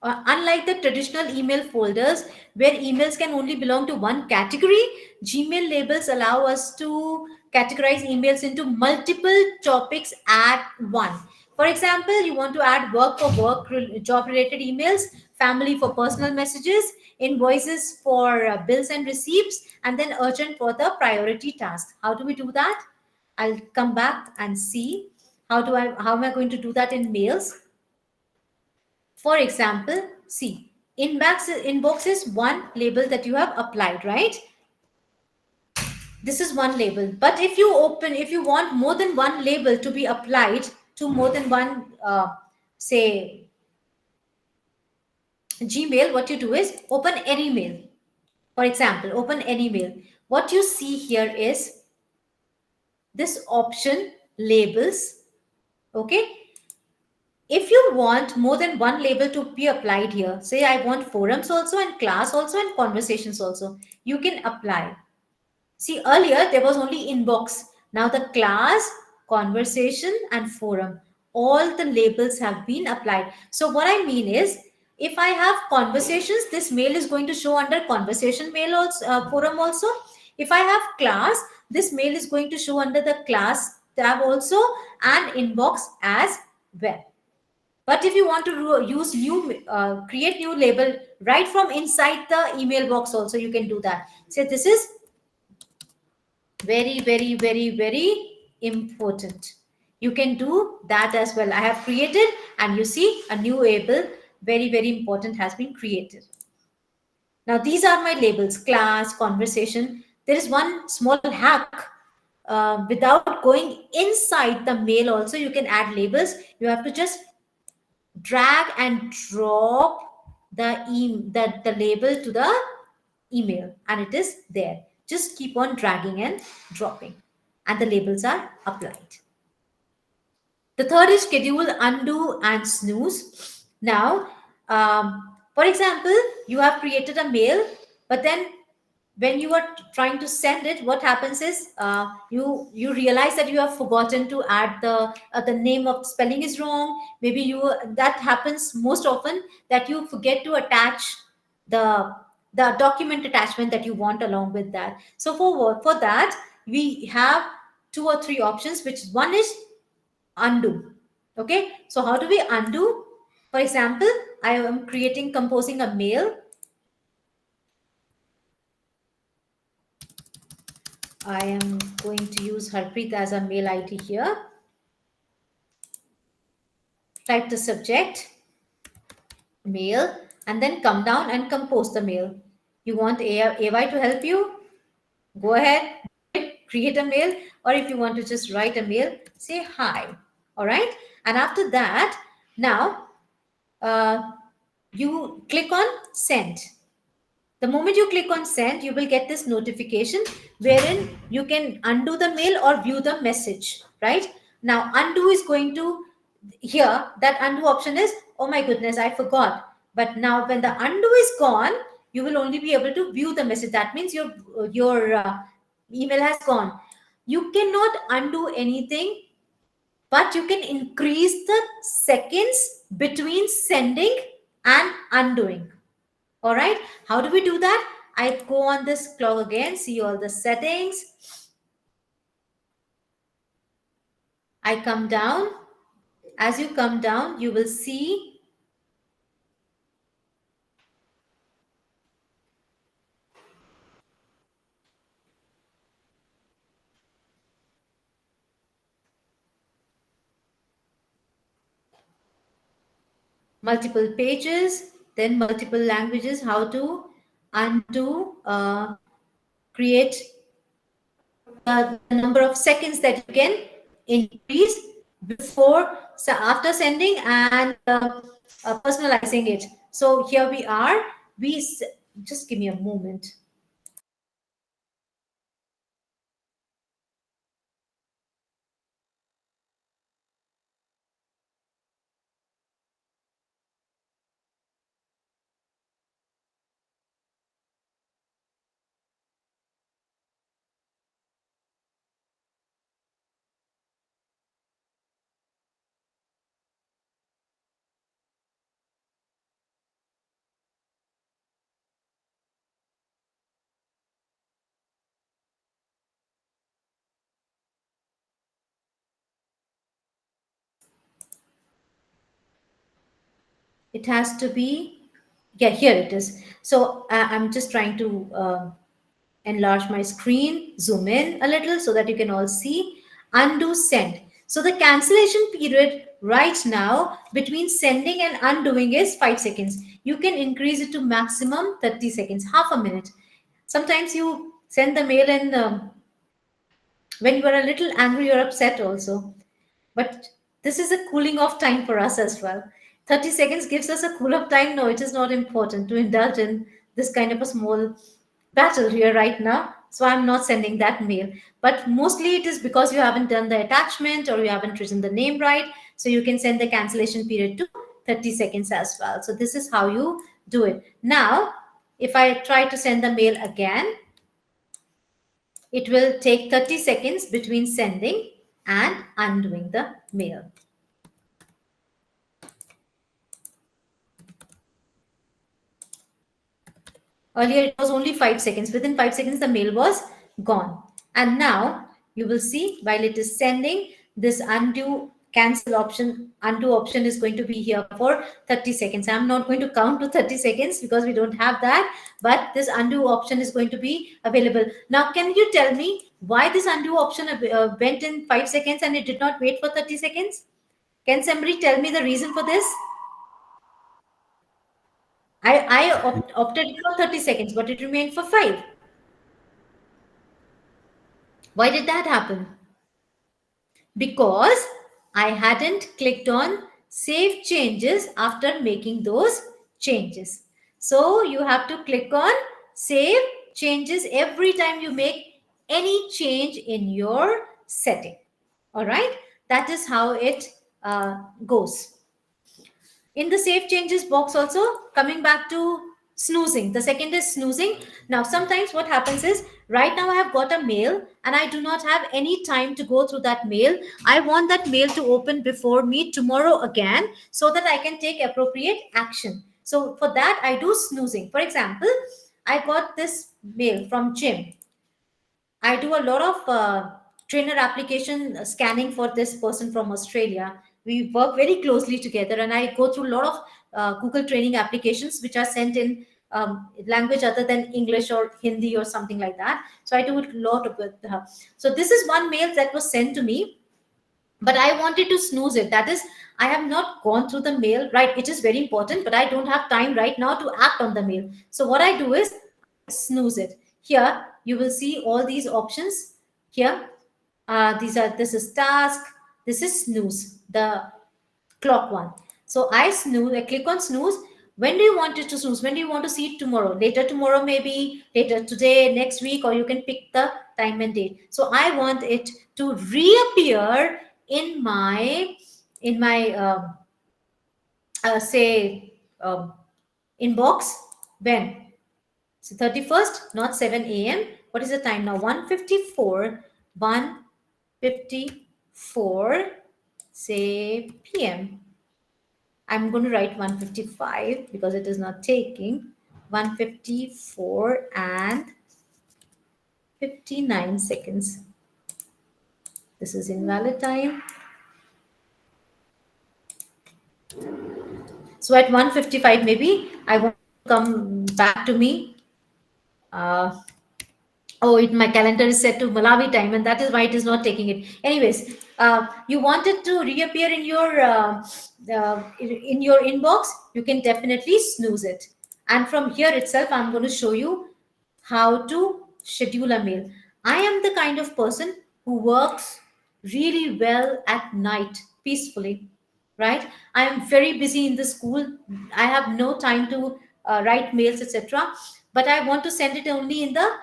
Unlike the traditional email folders where emails can only belong to one category, Gmail labels allow us to categorize emails into multiple topics at one. For example, you want to add work for work, job related emails, family for personal messages, invoices for bills and receipts, and then urgent for the priority task. How do we do that? I'll come back and see how am I going to do that in mails. For example, see, inbox is one label that you have applied, right? This is one label. But if you want more than one label to be applied to more than one, say, Gmail, what you do is open any mail. For example, open any mail. What you see here is this option labels. Okay. If you want more than one label to be applied here, say I want forums also and class also and conversations also, you can apply. See, earlier there was only inbox. Now the class, conversation, and forum, all the labels have been applied. So what I mean is, if I have conversations, this mail is going to show under conversation mail also, forum also. If I have class, this mail is going to show under the class tab also, and inbox as well. But if you want to use create new label right from inside the email box also, you can do that. So this is very, very, very, very important. You can do that as well. I have created, and you see a new label, very, very important, has been created. Now these are my labels: class, conversation. There is one small hack. Without going inside the mail also, you can add labels. You have to just drag and drop the label to the email, and it is there. Just keep on dragging and dropping, and the labels are applied. The third is schedule, undo, and snooze. Now, for example, you have created a mail, but then when you are trying to send it, what happens is you realize that you have forgotten to add the name of spelling is wrong. Maybe that happens most often, that you forget to attach the the document attachment that you want along with that. So for that, we have two or three options, which one is undo. Okay, so how do we undo? For example, I am composing a mail. I am going to use Harpreet as a mail ID here. Type the subject, mail, and then come down and compose the mail. You want AY to help you? Go ahead, create a mail, or if you want to just write a mail, say hi. All right. And after that, now you click on send. The moment you click on send, you will get this notification wherein you can undo the mail or view the message, right? Now undo is going to, here that undo option is, oh my goodness, I forgot. But now when the undo is gone, you will only be able to view the message. That means your email has gone. You cannot undo anything, but you can increase the seconds between sending and undoing. All right, how do we do that? I go on this clock again, see all the settings. I come down. As you come down, you will see multiple pages, then multiple languages, how to undo, create the number of seconds that you can increase before, so after sending and personalizing it. So here we are. Just give me a moment. It has to be, yeah, here it is. So I'm just trying to enlarge my screen, zoom in a little so that you can all see. Undo send. So the cancellation period right now between sending and undoing is 5 seconds. You can increase it to maximum 30 seconds, half a minute. Sometimes you send the mail and when you are a little angry or upset also. But this is a cooling off time for us as well. 30 seconds gives us a cool off time. No, it is not important to indulge in this kind of a small battle here right now. So I'm not sending that mail. But mostly it is because you haven't done the attachment or you haven't written the name right. So you can send the cancellation period to 30 seconds as well. So this is how you do it. Now, if I try to send the mail again, it will take 30 seconds between sending and undoing the mail. Earlier, it was only 5 seconds. Within 5 seconds, the mail was gone. And now you will see while it is sending, this undo option is going to be here for 30 seconds. I'm not going to count to 30 seconds because we don't have that, but this undo option is going to be available. Now, can you tell me why this undo option went in 5 seconds and it did not wait for 30 seconds? Can somebody tell me the reason for this? I opted for 30 seconds, but it remained for 5. Why did that happen? Because I hadn't clicked on save changes after making those changes. So you have to click on save changes every time you make any change in your setting. All right, that is how it goes. In the save changes box also, coming back to snoozing, the second is snoozing. Now sometimes what happens is, right now I have got a mail and I do not have any time to go through that mail. I want that mail to open before me tomorrow again so that I can take appropriate action. So for that I do snoozing. For example, I got this mail from Jim. I do a lot of trainer application scanning for this person from Australia. We work very closely together, and I go through a lot of Google training applications which are sent in language other than English or Hindi or something like that. So I do a lot of it. So this is one mail that was sent to me, but I wanted to snooze it. That is, I have not gone through the mail, right? It is very important, but I don't have time right now to act on the mail. So what I do is snooze it. Here you will see all these options here. This is task, this is snooze, the clock one. So I click on snooze. When do you want it to snooze? When do you want to see it tomorrow? Later tomorrow, maybe later today, next week, or you can pick the time and date. So I want it to reappear in my say inbox when? So 31st, not 7 a.m. What is the time now? 1:54, 1:54, say p.m. I'm going to write 1:55 because it is not taking. 1:54 and 59 seconds. This is invalid time. So at 1:55, maybe I want to come back to me. Uh, Oh, my calendar is set to Malawi time, and that is why it is not taking it. Anyways, you wanted to reappear in your inbox. You can definitely snooze it, and from here itself, I'm going to show you how to schedule a mail. I am the kind of person who works really well at night, peacefully, right? I am very busy in the school. I have no time to write mails, etc. But I want to send it only in the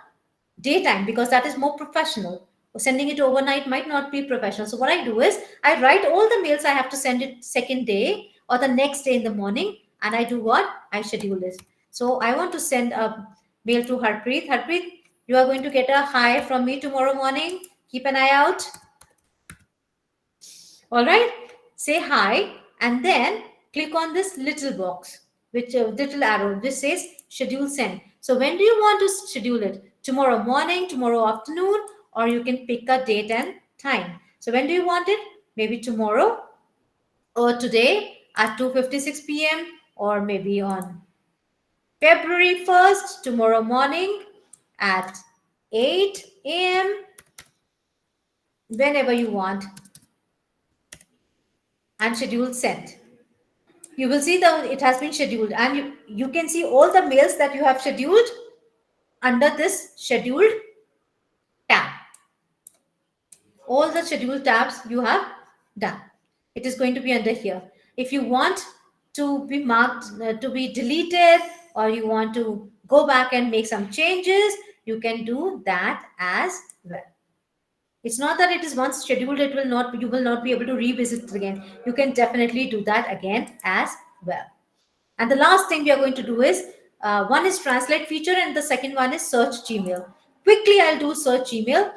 daytime because that is more professional. Sending it overnight might not be professional. So what I do is I write all the mails I have to send it second day or the next day in the morning, and I do what? I schedule it. So I want to send a mail to Harpreet. Harpreet, you are going to get a hi from me tomorrow morning. Keep an eye out. All right, say hi and then click on this little box, which little arrow, which says schedule send. So when do you want to schedule it? Tomorrow morning, tomorrow afternoon, or you can pick a date and time. So when do you want it? Maybe tomorrow or today at 2:56 p.m. or maybe on February 1st, tomorrow morning at 8 a.m. whenever you want, and schedule send. You will see that it has been scheduled, and you can see all the mails that you have scheduled under this scheduled tab. All the scheduled tabs you have done. It is going to be under here. If you want to be marked to be deleted, or you want to go back and make some changes, you can do that as well. It's not that it is once scheduled, you will not be able to revisit it again. You can definitely do that again as well. And the last thing we are going to do is one is translate feature and the second one is search Gmail. Quickly, I'll do search Gmail.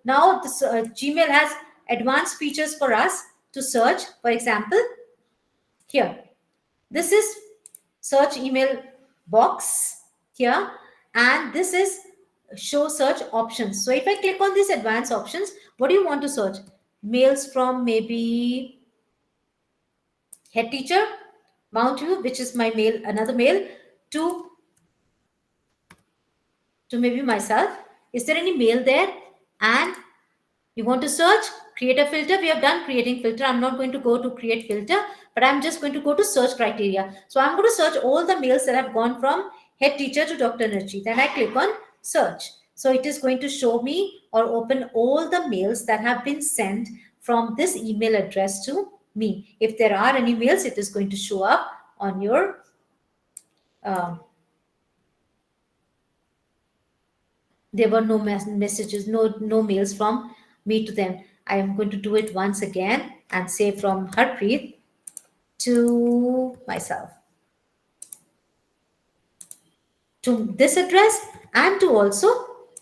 Now, this, Gmail has advanced features for us to search. For example, here, this is search email box here, and this is show search options. So if I click on these advanced options, what do you want to search? Mails from maybe head teacher, Mount View, which is my mail, another mail, to maybe myself. Is there any mail there? And you want to search, create a filter. We have done creating filter. I'm not going to go to create filter, but I'm just going to go to search criteria. So I'm going to search all the mails that have gone from head teacher to Dr. Narjeet. Then I click on search. So it is going to show me or open all the mails that have been sent from this email address to me. If there are any mails, it is going to show up on your there were no messages, no mails from me to them. I am going to do it once again and say from Harpreet to myself, to this address, and to also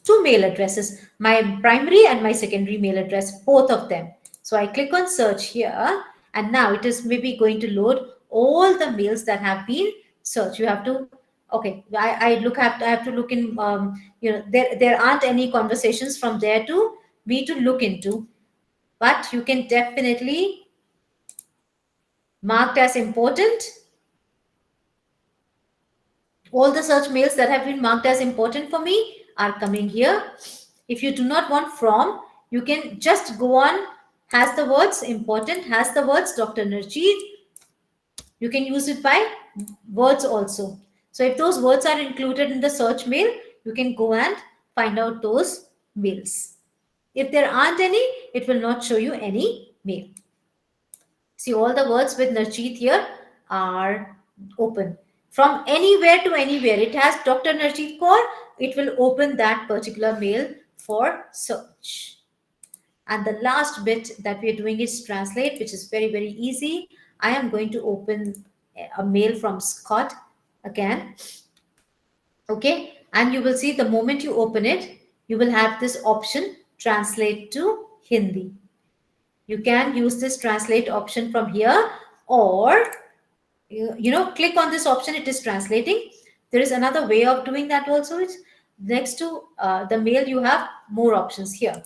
two mail addresses, my primary and my secondary mail address, both of them. So I click on search here, and now it is maybe going to load all the mails that have been searched. You have to, okay, I have to look in, there aren't any conversations from there to me to look into, but you can definitely mark as important all the search mails that have been marked as important for me are coming here. If you do not want from, you can just go on, has the words important, has the words Dr. Narjeet. You can use it by words also. So if those words are included in the search mail, you can go and find out those mails. If there aren't any, it will not show you any mail. See, all the words with Narjeet here are open. From anywhere to anywhere, it has Dr. Narjeet Kaur, it will open that particular mail for search. And the last bit that we are doing is translate, which is very, very easy. I am going to open a mail from Scott again. Okay, and you will see the moment you open it, you will have this option, translate to Hindi. You can use this translate option from here, or click on this option, it is translating. There is another way of doing that also. It's next to the mail, you have more options here.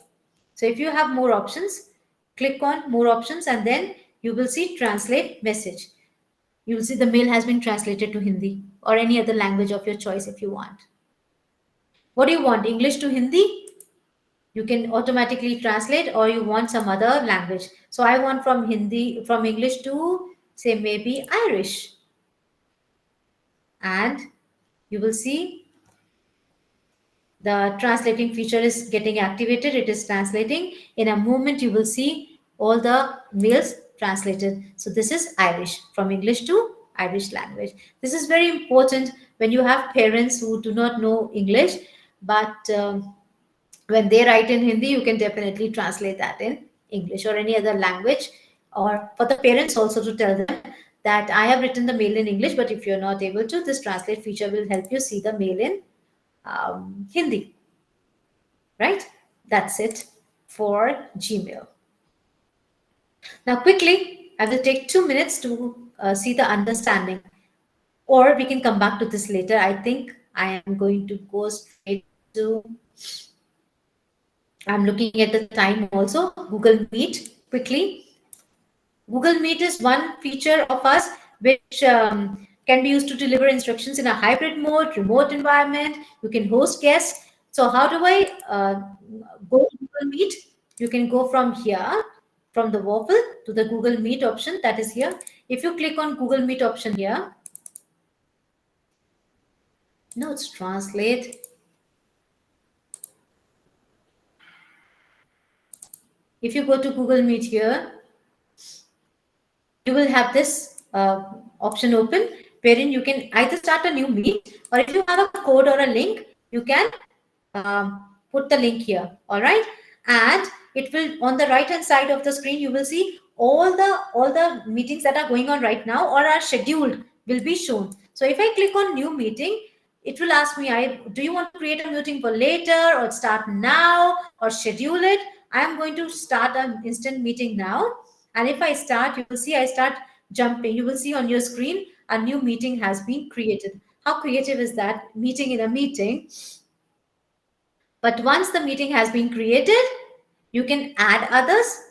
So if you have more options, click on more options, and then you will see translate message. You will see the mail has been translated to Hindi or any other language of your choice if you want. What do you want, English to Hindi? You can automatically translate, or you want some other language. So I want from English to, say, maybe Irish. And you will see the translating feature is getting activated. It is translating. In a moment, you will see all the mails translated. So this is Irish, from English to Irish language. This is very important when you have parents who do not know English, but when they write in Hindi, you can definitely translate that in English or any other language, or for the parents also to tell them that I have written the mail in English, but if you're not able to, this translate feature will help you see the mail in Hindi, right? That's it for Gmail. Now, quickly, I will take 2 minutes to see the understanding, or we can come back to this later. I think I am going to go straight to, I'm looking at the time also, Google Meet quickly. Google Meet is one feature of us which can be used to deliver instructions in a hybrid mode, remote environment. You can host guests. So how do I go to Google Meet? You can go from here, from the waffle to the Google Meet option that is here. If you click on Google Meet option here, no, it's translate. If you go to Google Meet here, you will have this option open, wherein you can either start a new meet, or if you have a code or a link, you can put the link here. All right, and it will, on the right hand side of the screen, you will see all the meetings that are going on right now or are scheduled will be shown. So if I click on new meeting, it will ask me, do you want to create a meeting for later, or start now, or schedule it? I am going to start an instant meeting now. And if I start, you will see I start jumping. You will see on your screen a new meeting has been created. How creative is that? Meeting in a meeting. But once the meeting has been created, you can add others,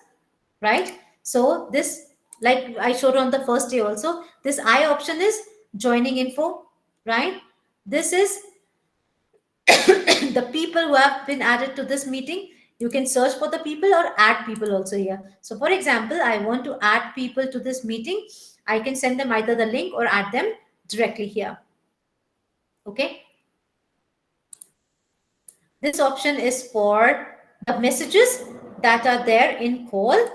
right? So this, like I showed on the first day also, this I option is joining info, right? This is the people who have been added to this meeting. You can search for the people or add people also here. So for example, I want to add people to this meeting. I can send them either the link or add them directly here. Okay. This option is for the messages that are there in call.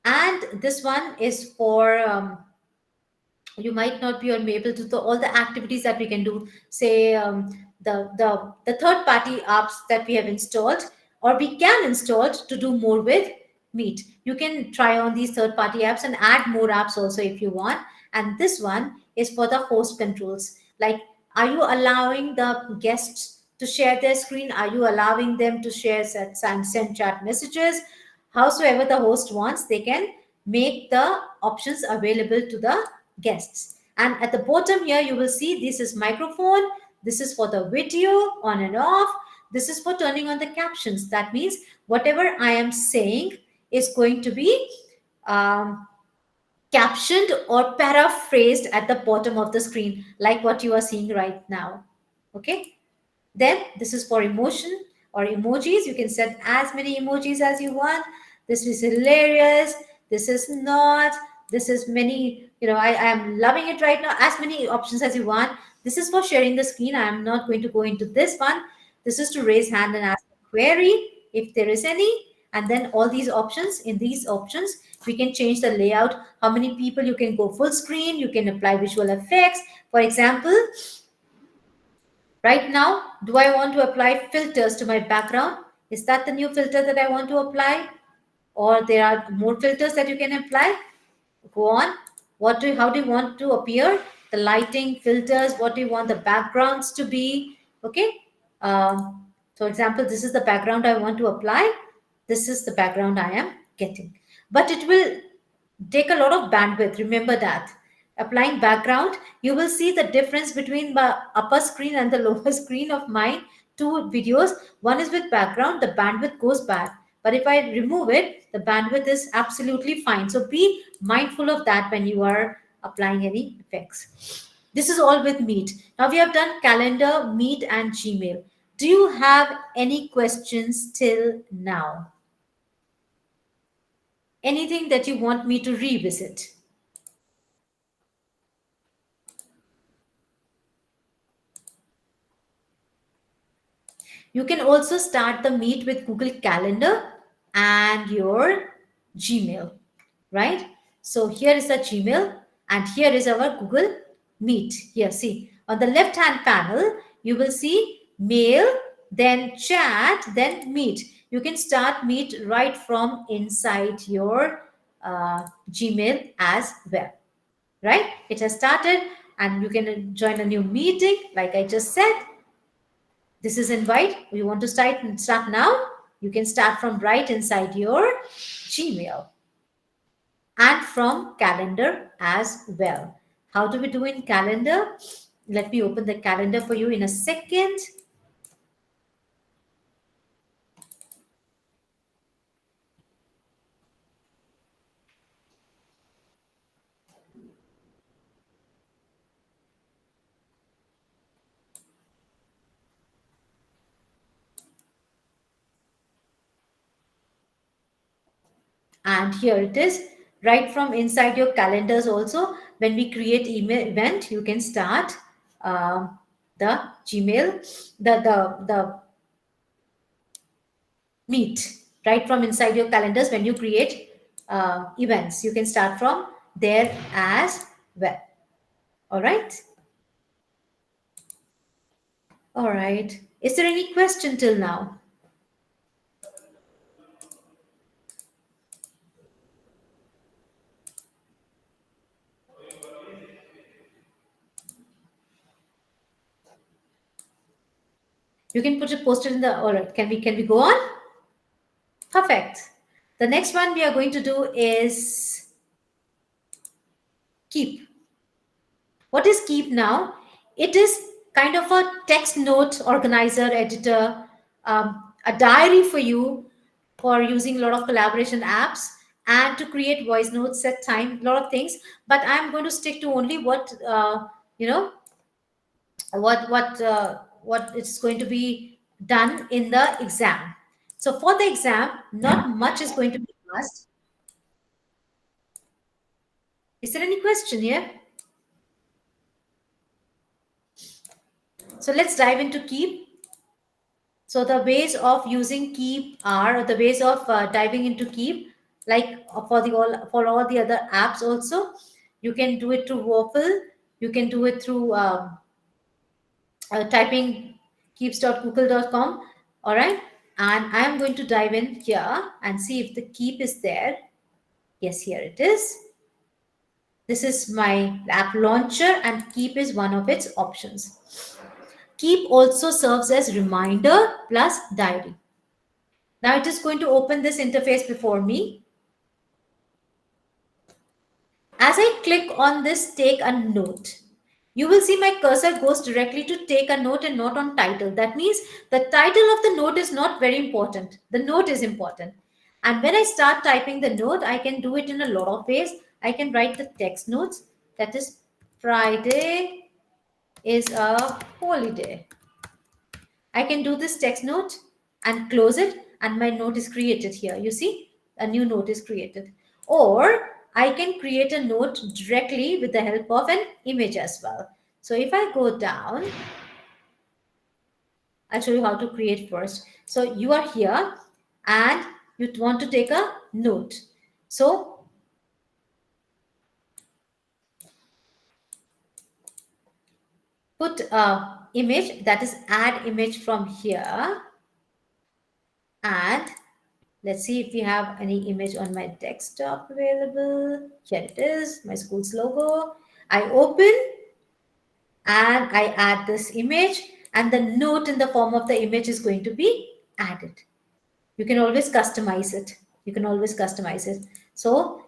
And this one is for, you might not be able to do all the activities that we can do, say the third party apps that we have installed or we can install to do more with Meet. You can try on these third party apps and add more apps also if you want. And this one is for the host controls, like, are you allowing the guests to share their screen? Are you allowing them to share, send chat messages? Howsoever the host wants, they can make the options available to the guests. And at the bottom here, you will see this is microphone. This is for the video on and off. This is for turning on the captions. That means whatever I am saying is going to be captioned or paraphrased at the bottom of the screen, like what you are seeing right now. Okay. Then this is for emotion or emojis. You can set as many emojis as you want. This is hilarious. This is not. This is many, I am loving it right now. As many options as you want. This is for sharing the screen. I am not going to go into this one. This is to raise hand and ask a query if there is any. And then all these options, in these options, we can change the layout. How many people you can go full screen. You can apply visual effects. For example, right now, do I want to apply filters to my background? Is that the new filter that I want to apply? or there are more filters that you can apply. Go on. How do you want to appear? The lighting, filters, what do you want the backgrounds to be? Okay. For example, this is the background I want to apply. This is the background I am getting. But it will take a lot of bandwidth. Remember that. Applying background, you will see the difference between the upper screen and the lower screen of my two videos. One is with background, the bandwidth goes bad. But if I remove it, the bandwidth is absolutely fine. So be mindful of that when you are applying any effects. This is all with Meet. Now we have done calendar, Meet, and Gmail. Do you have any questions till now? Anything that you want me to revisit? You can also start the Meet with Google Calendar and your Gmail, right? So here is the Gmail and here is our Google Meet. Here, see, on the left hand panel, you will see Mail, then Chat, then Meet. You can start Meet right from inside your Gmail as well, right? It has started and you can join a new meeting like I just said. This is invite. You want to start now? You can start from right inside your Gmail and from calendar as well. How do we do in calendar? Let me open the calendar for you in a second. And here it is, right from inside your calendars also. When we create email event, you can start uh, the Gmail, the Meet right from inside your calendars. When you create events, you can start from there as well. All right. All right. Is there any question till now? You can put it posted in the. All right. Can we go on? Perfect. The next one we are going to do is keep. What is keep now? It is kind of a text note organizer, editor, a diary for you for using a lot of collaboration apps and to create voice notes, set time, a lot of things. But I'm going to stick to only what you know what is going to be done in the exam. So for the exam, not much is going to be asked. Is there any question here? So let's dive into keep. So the ways of using keep are, or the ways of diving into keep, like for all the other apps also. You can do it through Waffle. You can do it through typing keeps.google.com. All right, and I am going to dive in here and see if the keep is there. Yes, here it is. This is my app launcher, and keep is one of its options. Keep also serves as reminder plus diary. Now it is going to open this interface before me. As I click on this take a note, you will see my cursor goes directly to take a note and not on title. That means the title of the note is not very important. The note is important. And when I start typing the note, I can do it in a lot of ways. I can write the text notes. That is, Friday is a holiday. I can do this text note and close it, and my note is created here. You see, a new note is created. Or I can create a note directly with the help of an image as well. So if I go down, I'll show you how to create first. So you are here and you want to take a note. So put a image, that is add image from here, and Let's see if we have any image on my desktop available. Here it is, my school's logo. I open and I add this image, and the note in the form of the image is going to be added. You can always customize it. You can always customize it. So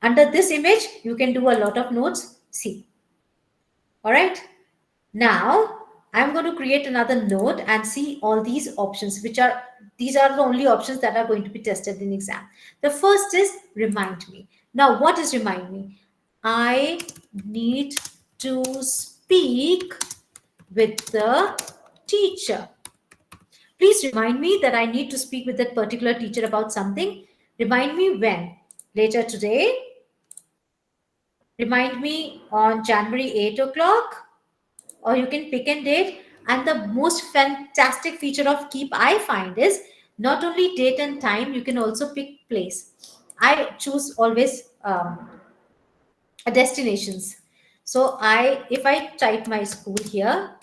under this image, you can do a lot of notes. See, all right. Now I'm going to create another node and see all these options, which are these are the only options that are going to be tested in exam. The first is remind me. Now, what is remind me? I need to speak with the teacher. Please remind me that I need to speak with that particular teacher about something. Remind me when? Later today? Remind me on January 8 o'clock? Or you can pick and date. And the most fantastic feature of Keep I find is not only date and time, you can also pick place. I choose always destinations. So if I type my school here,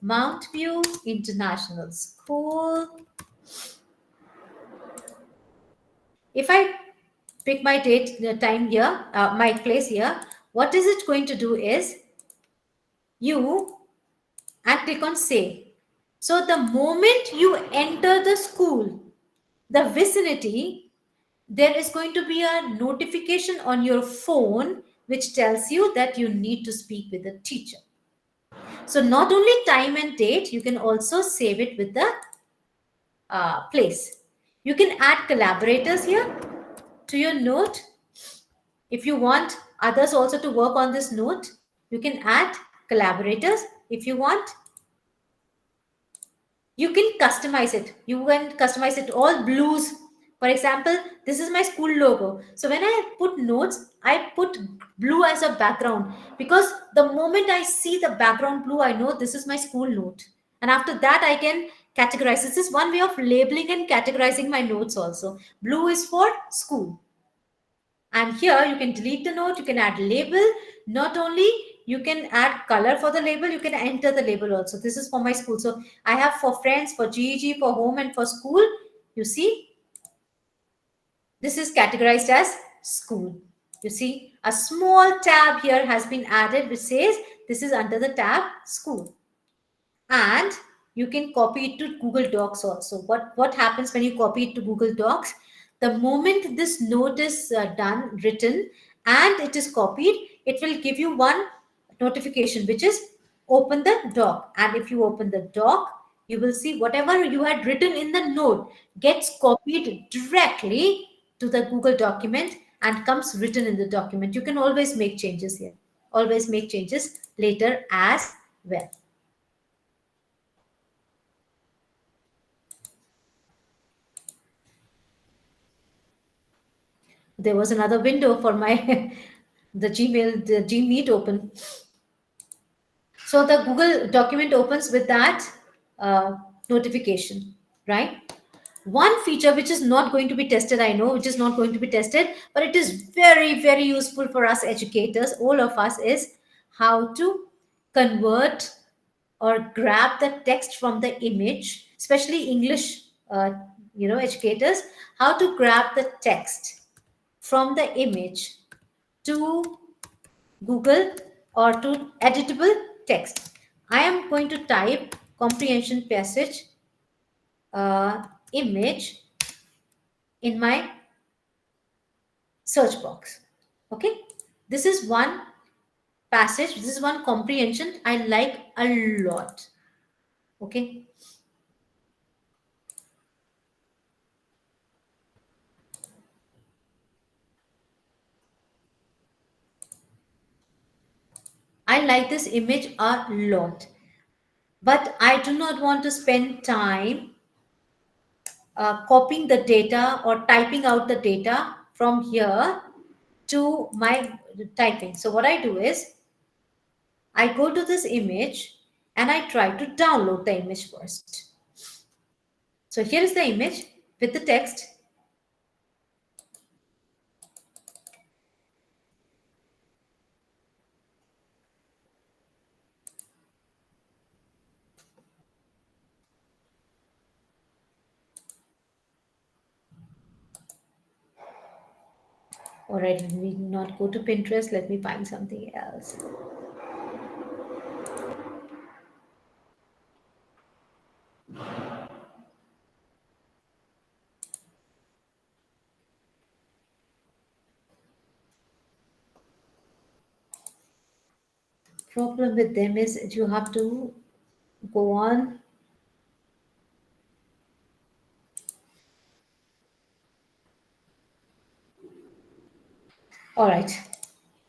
Mount View International School. If I pick my date, the time here, my place here, what is it going to do is you and click on save. So the moment you enter the school, the vicinity, there is going to be a notification on your phone which tells you that you need to speak with the teacher. So not only time and date, you can also save it with the place. You can add collaborators here to your note. If you want others also to work on this note, you can add collaborators. If you want, you can customize it. You can customize it all blues. For example, this is my school logo. So when I put notes, I put blue as a background because the moment I see the background blue, I know this is my school note. And after that, I can categorize. This is one way of labeling and categorizing my notes also. Blue is for school. And here you can delete the note, you can add label. Not only you can add color for the label, you can enter the label also. This is for my school. So I have for friends, for GEG, for home, and for school. You see, this is categorized as school. You see, a small tab here has been added which says this is under the tab school. And you can copy it to Google Docs also. What happens when you copy it to Google Docs? The moment this note is written and it is copied, it will give you one notification which is open the doc. And if you open the doc, you will see whatever you had written in the note gets copied directly to the Google document and comes written in the document. You can always make changes here, always make changes later as well. There was another window for my the Gmeet open. So the Google document opens with that notification, right? One feature which is not going to be tested, I know, which is not going to be tested, but it is very, very useful for us educators, all of us, is how to convert or grab the text from the image, especially English, educators, how to grab the text from the image to Google or to editable text. I am going to type comprehension passage image in my search box. Okay, this is one passage, this is one comprehension I like a lot. Okay, I like this image a lot, but I do not want to spend time copying the data or typing out the data from here to my typing. So what I do is I go to this image and I try to download the image first. So here is the image with the text. All right, let me not go to Pinterest. Let me find something else. Problem with them is you have to go on. All right,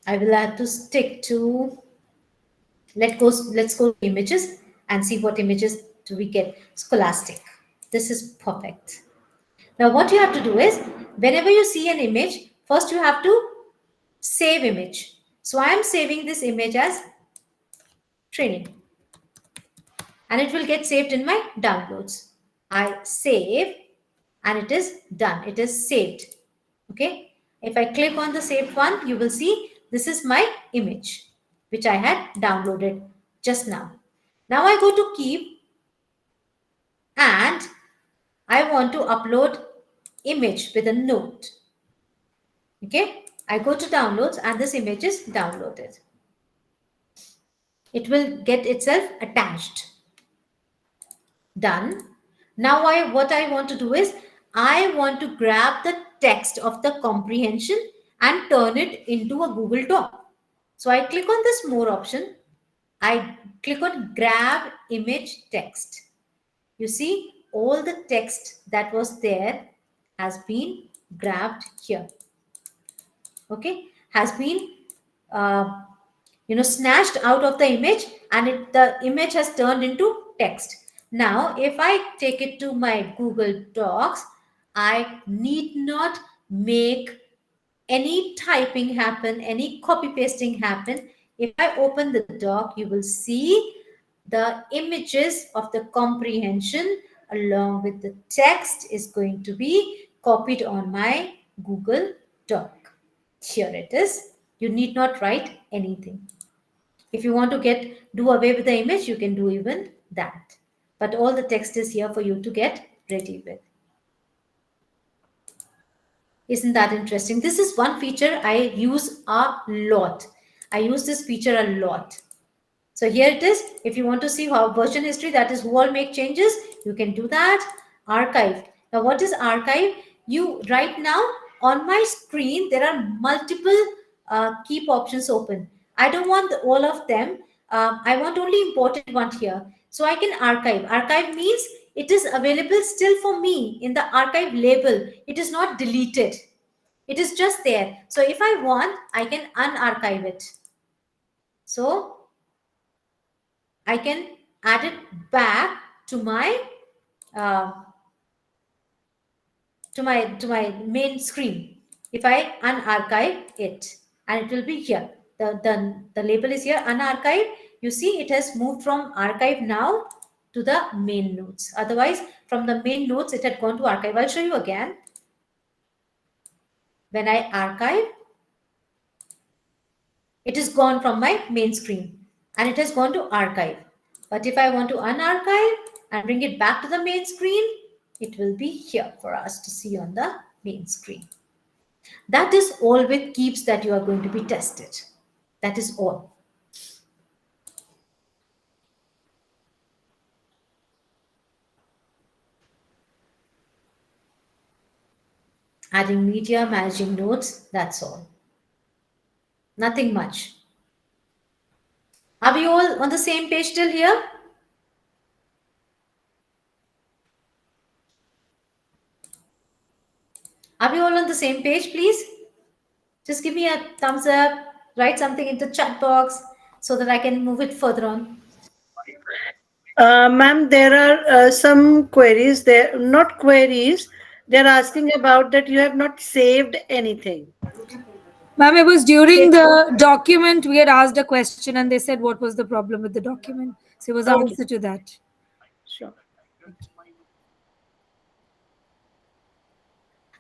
I will have to stick to. Let's go to images and see what images do we get. Scholastic. This is perfect. Now what you have to do is whenever you see an image, first you have to save image. So I am saving this image as training and it will get saved in my downloads. I save and it is done. It is saved. Okay. If I click on the saved one, you will see this is my image which I had downloaded just now. Now I go to keep and I want to upload image with a note. Okay. I go to downloads and this image is downloaded. It will get itself attached. Done. Now what I want to do is I want to grab the text of the comprehension and turn it into a Google Doc. So I click on this more option. I click on grab image text. You see all the text that was there has been grabbed here. Okay, has been uh, snatched out of the image and the image has turned into text. Now if I take it to my Google Docs, I need not make any typing happen, any copy pasting happen. If I open the doc, you will see the images of the comprehension along with the text is going to be copied on my Google Doc. Here it is. You need not write anything. If you want to do away with the image, you can do even that. But all the text is here for you to get ready with. Isn't that interesting? This is one feature I use a lot. I use this feature a lot. So here it is. If you want to see how version history, that is who all make changes, you can do that. Archive. Now what is archive? You right now on my screen, there are multiple keep options open. I don't want all of them. I want only important one here. So I can archive. Archive means it is available still for me in the archive label. It is not deleted. It is just there. So if I want, I can unarchive it. So I can add it back to my uh, to my main screen. If I unarchive it, and it will be here. The label is here, unarchive. You see, it has moved from archive now to the main notes. Otherwise, from the main notes, it had gone to archive. I'll show you again. When I archive, it is gone from my main screen and it has gone to archive. But if I want to unarchive and bring it back to the main screen, it will be here for us to see on the main screen. That is all with keeps that you are going to be tested. That is all. Adding media, managing notes, that's all. Nothing much. Are we all on the same page till here? Are we all on the same page, please? Just give me a thumbs up, write something into chat box so that I can move it further on. Ma'am, there are some queries there, not queries. They're asking about that you have not saved anything. Ma'am, it was during Save. the document we had asked a question and they said what was the problem with the document. So it was the Okay, answer to that. sure.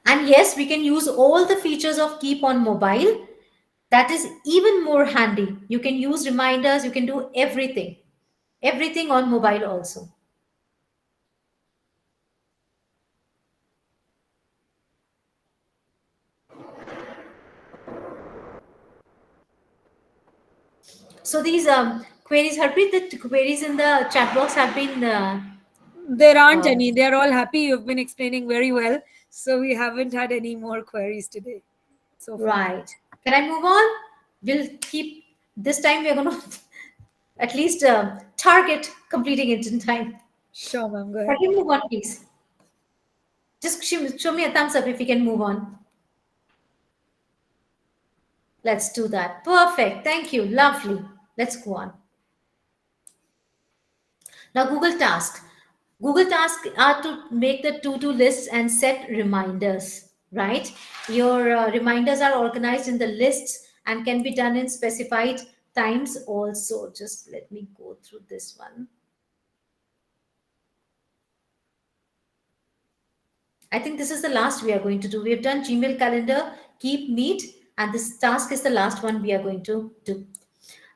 And yes, we can use all the features of Keep on mobile. That is even more handy. You can use reminders, you can do everything. Everything on mobile also. So these queries, Harpreet, the queries in the chat box have been There aren't uh, any. They're all happy. You've been explaining very well. So we haven't had any more queries today so far. right. Can I move on? We'll keep this time. We're going to at least target completing it in time. Sure, ma'am. Go Can ahead. you move on, please? Just show me a thumbs up if we can move on. Let's do that. Perfect. Thank you. Lovely. Let's go on. Now, Google Tasks. Google Tasks are to make the to-do lists and set reminders, right? Your reminders are organized in the lists and can be done in specified times also. Just let me go through this one. I think this is the last we are going to do. We have done Gmail calendar, keep, meet, and this task is the last one we are going to do.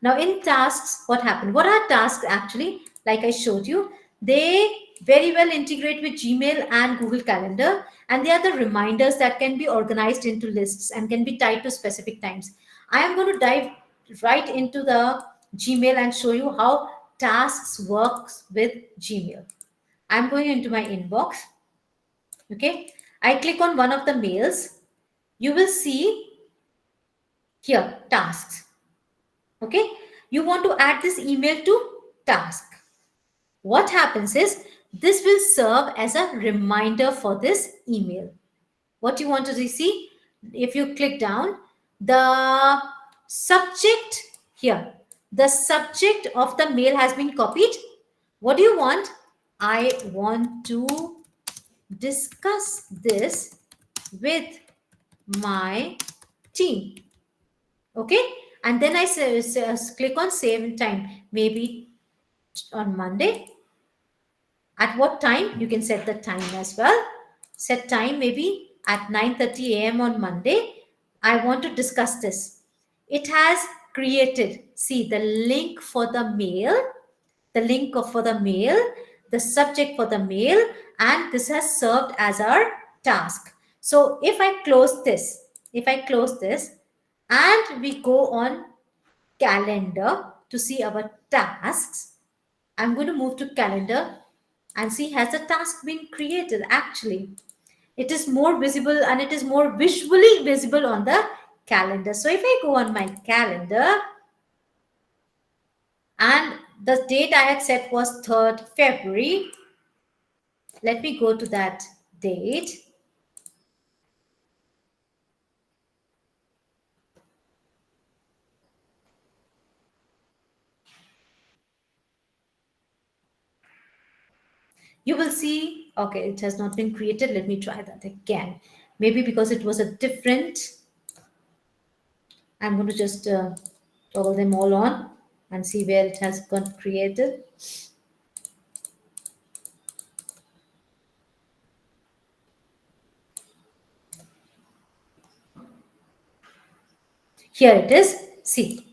Now, in tasks, what happened? What are tasks actually? Like I showed you, they very well integrate with Gmail and Google Calendar, and they are the reminders that can be organized into lists and can be tied to specific times. I am going to dive right into the Gmail and show you how tasks works with Gmail. I'm going into my inbox. Okay, I click on one of the mails. You will see here tasks. Okay, you want to add this email to task. What happens is this will serve as a reminder for this email. What you want to see, if you click down, the subject here, the subject of the mail has been copied. What do you want? I want to discuss this with my team. Okay, and then I click on save in time, maybe on Monday. At what time? You can set the time as well. Set time maybe at 9:30 a.m. on Monday. I want to discuss this. It has created, see the link for the mail, for the mail, the subject for the mail, and this has served as our task. So if I close this and we go on calendar to see our tasks, I'm going to move to calendar and see has the task been created. Actually, it is more visible and it is more visually visible on the calendar. So if I go on my calendar and the date I had set was 3rd February, let me go to that date. You will see, okay, it has not been created. Let me try that again. Maybe because it was a different, I'm going to just toggle them all on and see where it has got created. Here it is. See,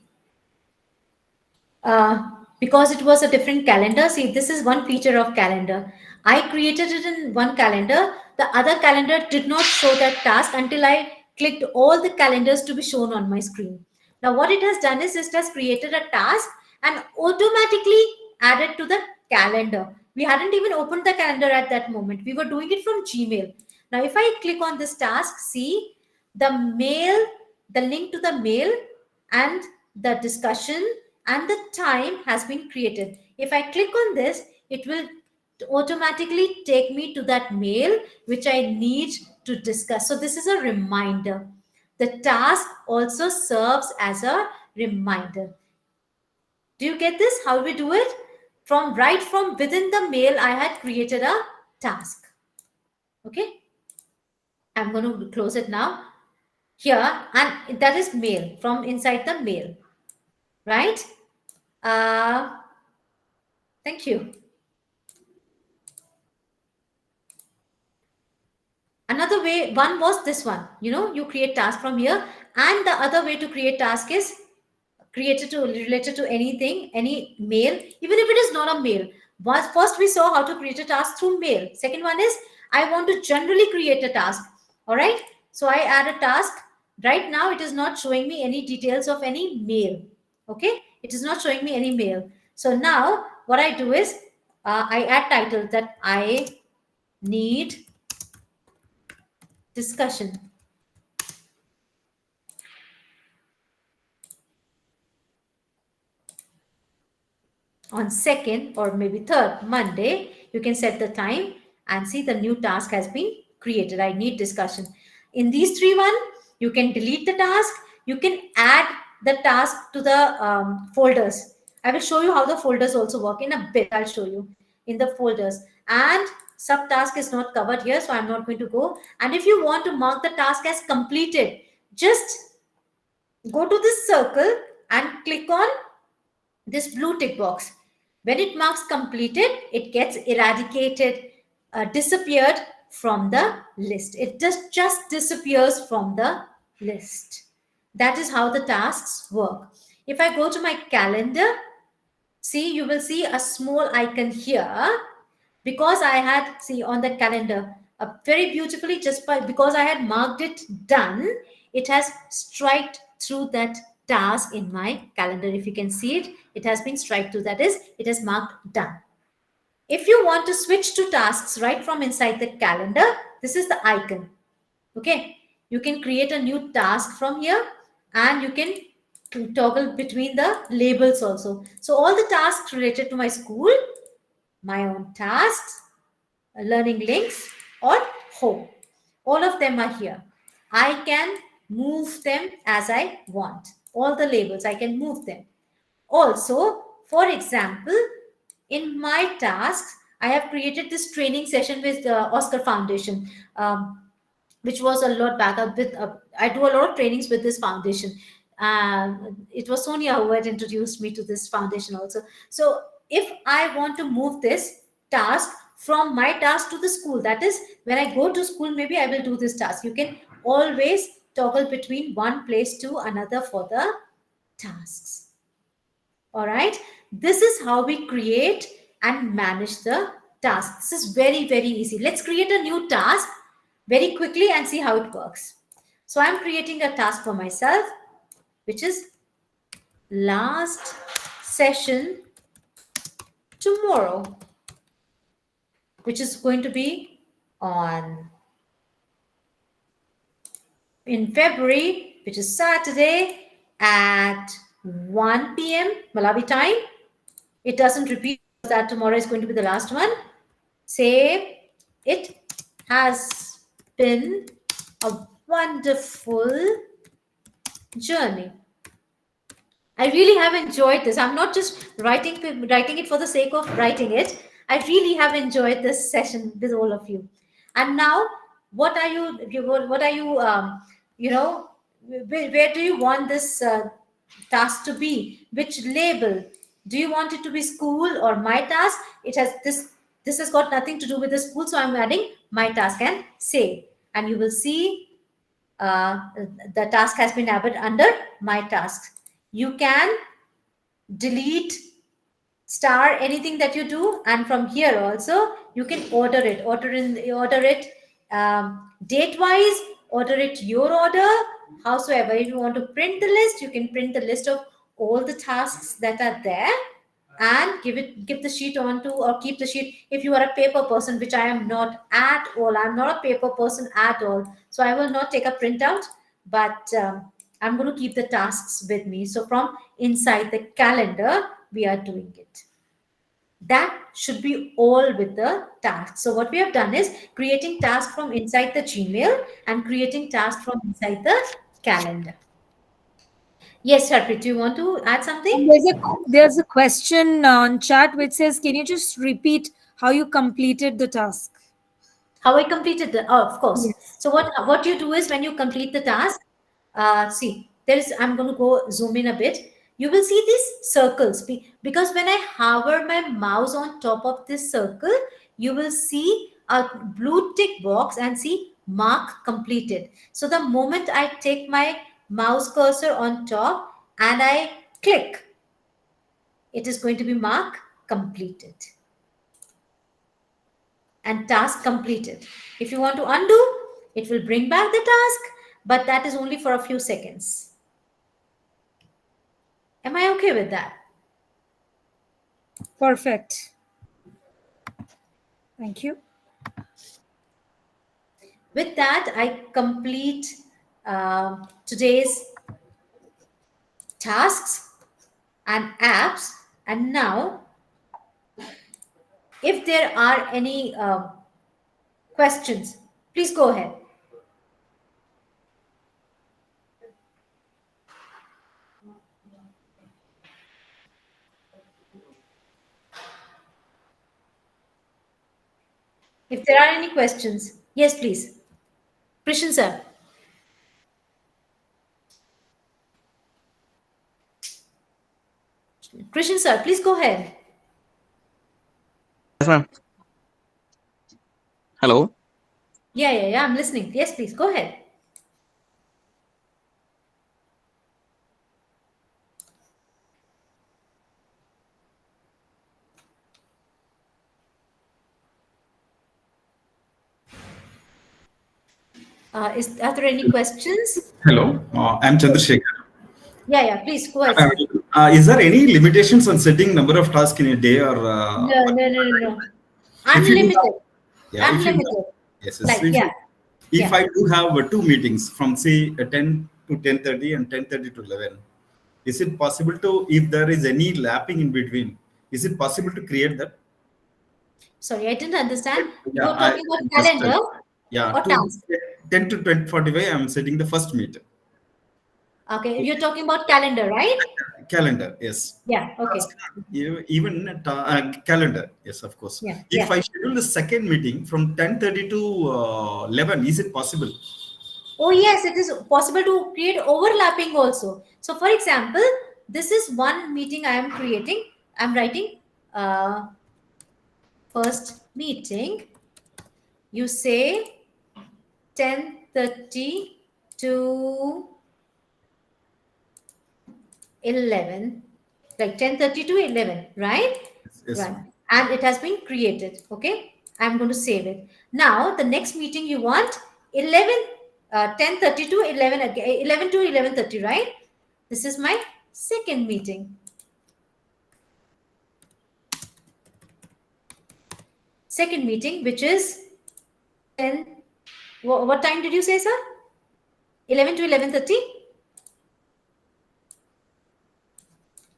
because it was a different calendar. See, this is one feature of calendar. I created it in one calendar. The other calendar did not show that task until I clicked all the calendars to be shown on my screen. Now, what it has done is it has created a task and automatically added to the calendar. We hadn't even opened the calendar at that moment. We were doing it from Gmail. Now, if I click on this task, see the mail, the link to the mail and the discussion and the time has been created. If I click on this, it will automatically take me to that mail which I need to discuss. So this is a reminder. The task also serves as a reminder. Do you get this? How we do it? Right from within the mail, I had created a task. Okay. I'm going to close it now. Here, and that is mail from inside the mail. Right? Uh, thank you. Another way, one was this one, you create task from here, and the other way to create task is related to anything, any mail, even if it is not a mail. First we saw how to create a task through mail. Second one is I want to generally create a task. All right, so I add a task. Right now it is not showing me any details of any mail. Okay, It is not showing me any mail. So now what I do is I add title that I need discussion on second or maybe third Monday. You can set the time and see the new task has been created. I need discussion. In these three one, you can delete the task. You can add the task to the folders. I will show you how the folders also work in a bit. I'll show you in the folders. And subtask is not covered here, so I'm not going to go. And if you want to mark the task as completed, just go to this circle and click on this blue tick box. When it marks completed, it gets eradicated, disappeared from the list. It just disappears from the list. That is how the tasks work. If I go to my calendar, see, you will see a small icon here because I had, see, on the calendar, very beautifully, just by because I had marked it done, it has striked through that task in my calendar. If you can see it, it has been striked through, that is, it has marked done. If you want to switch to tasks right from inside the calendar, this is the icon. Okay, you can create a new task from here and you can toggle between the labels also. So all the tasks related to my school, my own tasks, learning links, or home, all of them are here. I can move them as I want. All the labels, I can move them. Also, for example, in my tasks, I have created this training session with the Oscar Foundation, which was a lot back up with. I do a lot of trainings with this foundation. It was Sonia who had introduced me to this foundation also. So if I want to move this task from my task to the school, that is, when I go to school, maybe I will do this task. You can always toggle between one place to another for the tasks. All right, this is how we create and manage the task. This is very, very easy. Let's create a new task very quickly and see how it works. So I'm creating a task for myself, which is last session tomorrow, which is going to be on in February, which is Saturday at 1 p.m. Malawi time. It doesn't repeat that tomorrow is going to be the last one. Say it has been a wonderful journey. I really have enjoyed this. I'm not just writing it for the sake of writing it. I really have enjoyed this session with all of you. And now, what are you where do you want this task to be? Which label? Do you want it to be school or my task? It has this. This has got nothing to do with the school, so I'm adding my task and save. And you will see the task has been added under my tasks. You can delete, star anything that you do, and from here also you can order it date wise, order it your order. Howsoever, if you want to print the list, you can print the list of all the tasks that are there and give the sheet onto, or keep the sheet if you are a paper person, which I am not at all. I'm not a paper person at all, so I will not take a printout, but I'm going to keep the tasks with me. So from inside the calendar we are doing it. That should be all with the tasks. So what we have done is creating tasks from inside the Gmail and creating tasks from inside the calendar. Yes, Harpreet, do you want to add something? And there's a question on chat which says, can you just repeat how you completed the task? How I completed the, oh, of course. Yes. So what you do is when you complete the task, see, there's, I'm going to go zoom in a bit. You will see these circles because when I hover my mouse on top of this circle, you will see a blue tick box and see mark completed. So the moment I take my mouse cursor on top and I click, it is going to be mark completed and task completed. If you want to undo, it will bring back the task, but that is only for a few seconds. Am I okay with that? Perfect. Thank you. With that, I complete today's tasks and apps. And now, if there are any questions, please go ahead. If there are any questions, yes, please. Krishan sir. Krishan sir, please go ahead. Yes, ma'am. Hello. Yeah, I'm listening. Yes, please go ahead. Are there any questions? Hello, I'm Chandrasekhar. Yeah, please go ahead, sir. Is there any limitations on setting number of tasks in a day, or No. if you do have, Unlimited. yeah, if you do have, Unlimited. yes, yes. Like, yeah, If yeah. I do have two meetings from say 10 to 10:30 and 10:30 to 11, is it possible to, if there is any lapping in between, is it possible to create that? Sorry, I didn't understand. Yeah, You're talking about just calendar yeah, or to task? 10 to 10:45, I'm setting the first meeting. Okay, you're talking about calendar, right? Calendar, yes. Yeah, okay. Even calendar, yes, of course. If Yeah. I schedule the second meeting from 10:30 to 11, is it possible? Oh, yes, it is possible to create overlapping also. So, for example, this is one meeting I am creating. I'm writing first meeting. You say 10:30 to 11, like 10:30 to 11, right? Yes, Right. ma'am. And it has been created. Okay. I'm going to save it. Now, the next meeting you want 11, 10:30 to 11, 11 to 11:30, right? This is my second meeting. Second meeting, which is 10. What time did you say, sir? 11 to 11:30?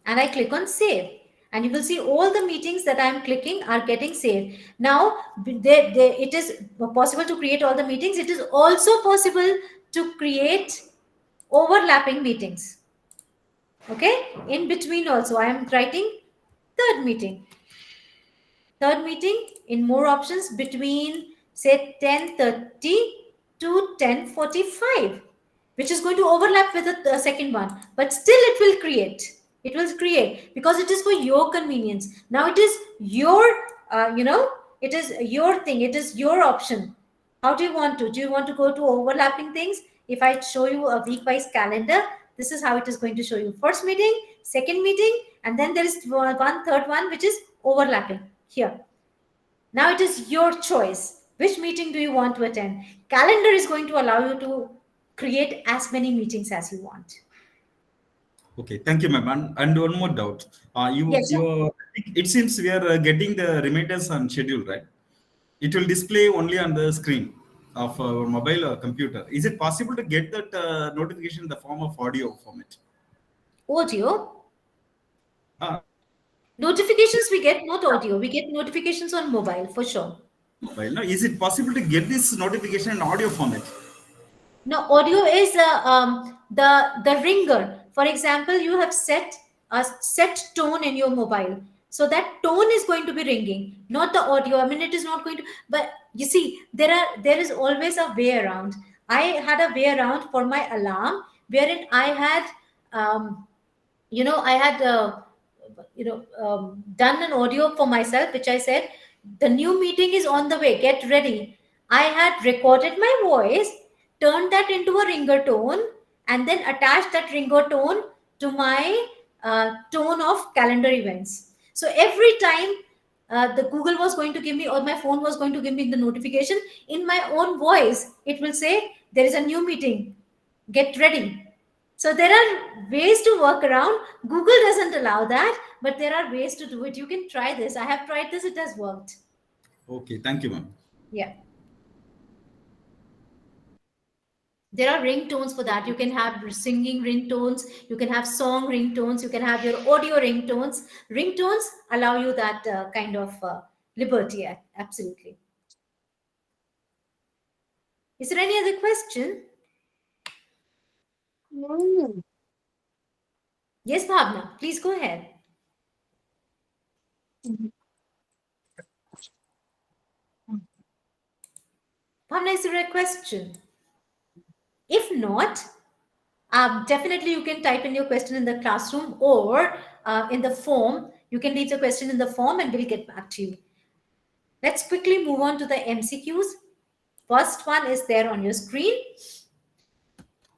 And I click on save. And you will see all the meetings that I'm clicking are getting saved. Now, it is possible to create all the meetings. It is also possible to create overlapping meetings. Okay, in between also, I am writing third meeting. Third meeting in more options between say 10:30 to 10:45, which is going to overlap with the second one, but still it will create because it is for your convenience. Now it is your it is your thing, it is your option. How do you want to go to overlapping things? If I show you a week wise calendar, this is how it is going to show you: first meeting, second meeting, and then there is one third one which is overlapping here. Now it is your choice. Which meeting do you want to attend? Calendar is going to allow you to create as many meetings as you want. Okay, thank you, ma'am. And one more doubt. Yes, sir. It seems we are getting the reminders on schedule, right? It will display only on the screen of our mobile or computer. Is it possible to get that notification in the form of audio format? Audio. Uh, Notifications we get, not audio. We get notifications on mobile for sure. Mobile. Now, is it possible to get this notification in audio format? Now, audio is the ringer. For example, you have set a set tone in your mobile, so that tone is going to be ringing, not the audio. I mean, it is not going to. But you see, there is always a way around. I had a way around for my alarm, wherein I had I had done an audio for myself, which I said, the new meeting is on the way, get ready. I had recorded my voice, turned that into a ringer tone, and then attached that ringer tone to my tone of calendar events. So every time the Google was going to give me, or my phone was going to give me the notification in my own voice, it will say there is a new meeting, get ready. So there are ways to work around. Google doesn't allow that, but there are ways to do it. You can try this. I have tried this, it has worked. Okay, thank you, ma'am. Yeah. There are ringtones for that. You can have singing ringtones, you can have song ringtones, you can have your audio ringtones. Ringtones allow you that kind of liberty. Absolutely. Is there any other question? Mm. Yes, Bhavna, please go ahead. Bhavna, is there a question? If not, definitely you can type in your question in the classroom or in the form. You can leave the question in the form and we'll get back to you. Let's quickly move on to the MCQs. First one is there on your screen.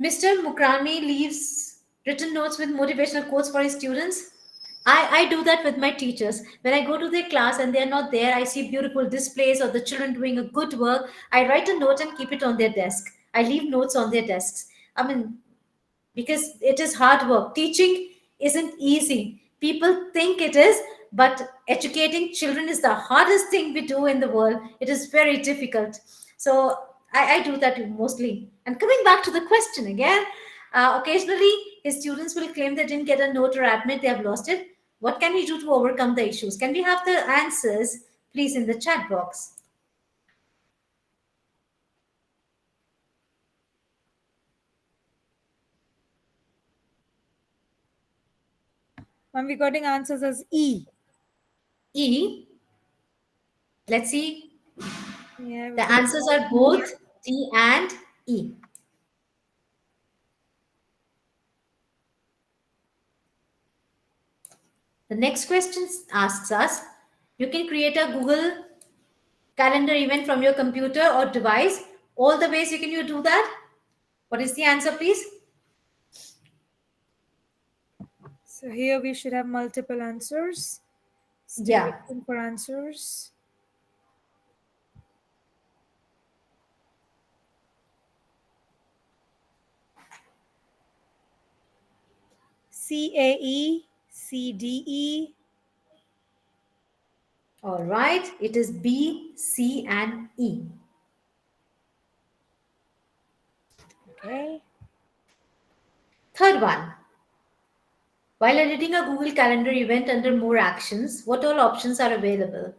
Mr. Mukrami leaves written notes with motivational quotes for his students. I do that with my teachers. When I go to their class and they're not there, I see beautiful displays or the children doing a good work. I write a note and keep it on their desk. I leave notes on their desks. I mean, because it is hard work. Teaching isn't easy. People think it is, but educating children is the hardest thing we do in the world. It is very difficult. So I do that mostly. And coming back to the question again, occasionally his students will claim they didn't get a note or admit they have lost it. What can we do to overcome the issues? Can we have the answers, please, in the chat box? And we're getting answers as E. E. Let's see. Yeah, The answers are both D and E. The next question asks us, you can create a Google Calendar event from your computer or device. All the ways you do that? What is the answer, please? So here we should have multiple answers. Still Yeah. waiting for answers. CAE, CDE. All right. It is B, C, and E. Okay. Third one. While editing a Google Calendar event under More Actions, what all options are available?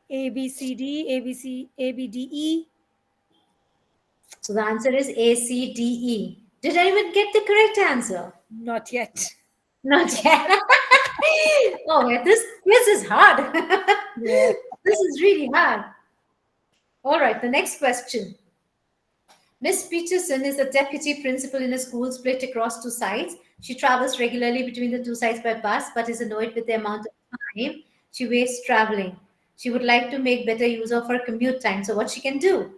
ABCD, ABC, ABDE. So the answer is A, C, D, E. Did anyone get the correct answer? Not yet. Not yet. Oh, yeah, this quiz is hard. Yeah. This is really hard. All right, the next question. Miss Peterson is the deputy principal in a school split across two sites. She travels regularly between the two sites by bus, but is annoyed with the amount of time she wastes traveling. She would like to make better use of her commute time. So, what she can do?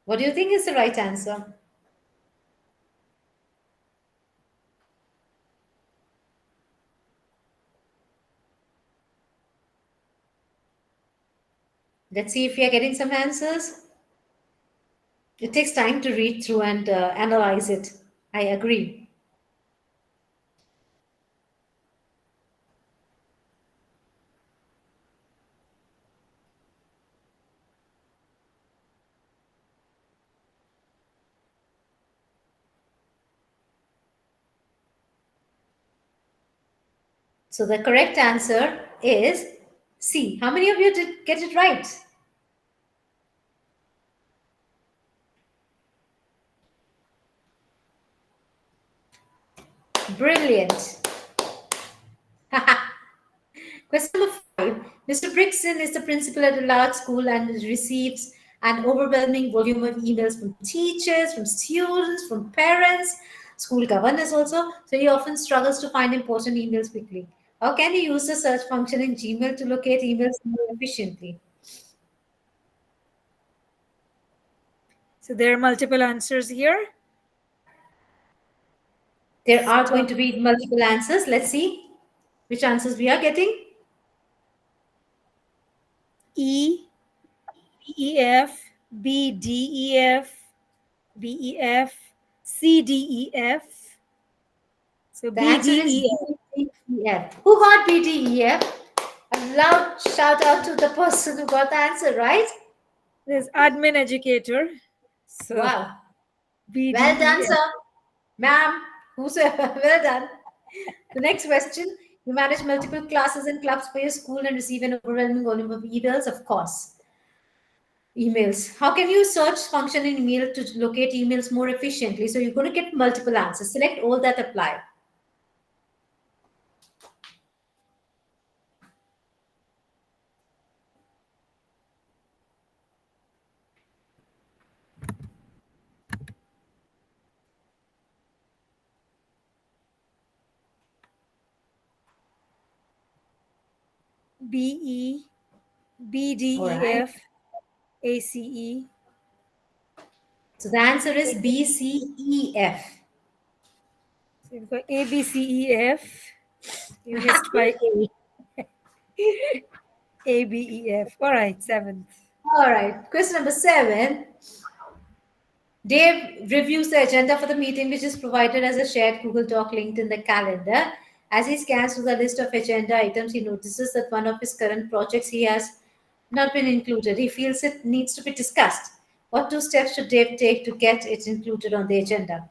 What do you think is the right answer? Let's see if we are getting some answers. It takes time to read through and analyze it. I agree. So the correct answer is C. How many of you did get it right? Brilliant. Question number 5. Mr. Brixton is the principal at a large school and receives an overwhelming volume of emails from teachers, from students, from parents, school governors also. So he often struggles to find important emails quickly. How can he use the search function in Gmail to locate emails more efficiently? So there are multiple answers here. There are going Stop. to be multiple answers. Let's see which answers we are getting. E, E, F, B, D, E, F, B, E, F, C, D, E, F. So The B, answer D, is E, F. B, D, E, F. Who got B, D, E, F? A loud shout out to the person who got the answer, right? There's admin educator. So Wow. B, D, Well done, E, F. sir. Ma'am, whosoever. Well done. The next question. You manage multiple classes and clubs for your school and receive an overwhelming volume of emails, of course. Emails. How can you search function in email to locate emails more efficiently? So you're going to get multiple answers. Select all that apply. B, E, B, D, All E, right. F, A, C, E. So the answer is B, C, E, F. So you've got A, B, C, E, F. You missed by A. A, B, E, F. All right, seventh. All right. Question number 7. Dave reviews the agenda for the meeting, which is provided as a shared Google Doc linked in the calendar. As he scans through the list of agenda items, he notices that one of his current projects he has not been included. He feels it needs to be discussed. What 2 steps should Dave take to get it included on the agenda?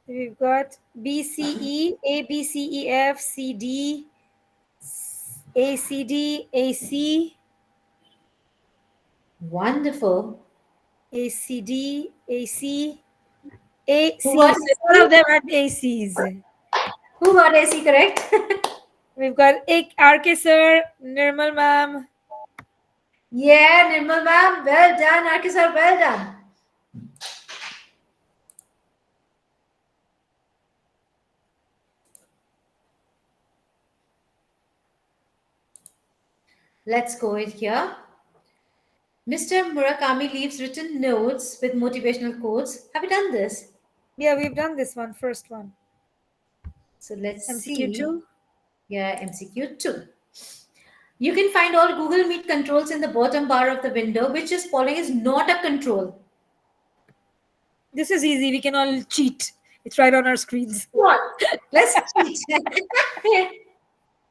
We've got B, C, E, A, B, C, E, F, C, D, A, C, D, A, C, Wonderful. A, C, D, A, C, A, Who got C. So all AC? of them had ACs. Who got AC correct? We've got RK sir, Nirmal ma'am. Yeah, Nirmal ma'am. Well done, Arki sir. Well done. Let's go in here. Mr. Murakami leaves written notes with motivational quotes. Have you done this? Yeah, we've done this one, first one. So let's MCQ see. 2. Yeah, MCQ 2. You can find all Google Meet controls in the bottom bar of the window, which is following is not a control. This is easy. We can all cheat. It's right on our screens. What? Let's cheat.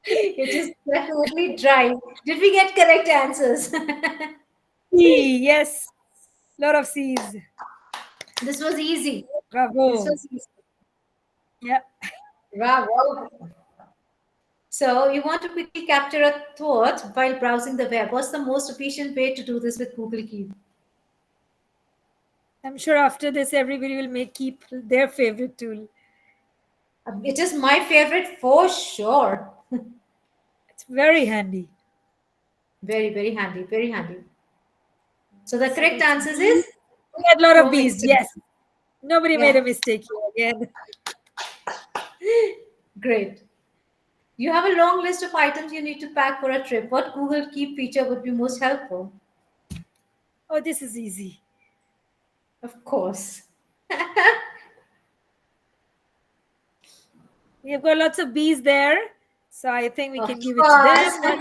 It is definitely dry. Did we get correct answers? C, yes. Lot of C's. This was easy. This Bravo. was easy. Yeah. Wow. So you want to quickly capture a thought while browsing the web. What's the most efficient way to do this with Google Keep? I'm sure after this, everybody will keep their favorite tool. It is my favorite for sure. It's very handy. Very, very handy. Very handy. So the So correct it's answer B. is We had a lot of Chrome B's. extension. Yes. Nobody made Yeah, a mistake here again. great. You have a long list of items you need to pack for a trip. What Google Keep feature would be most helpful? Oh, this is easy. Of course. We have got lots of B's there. So I think we Of can give it to course. them.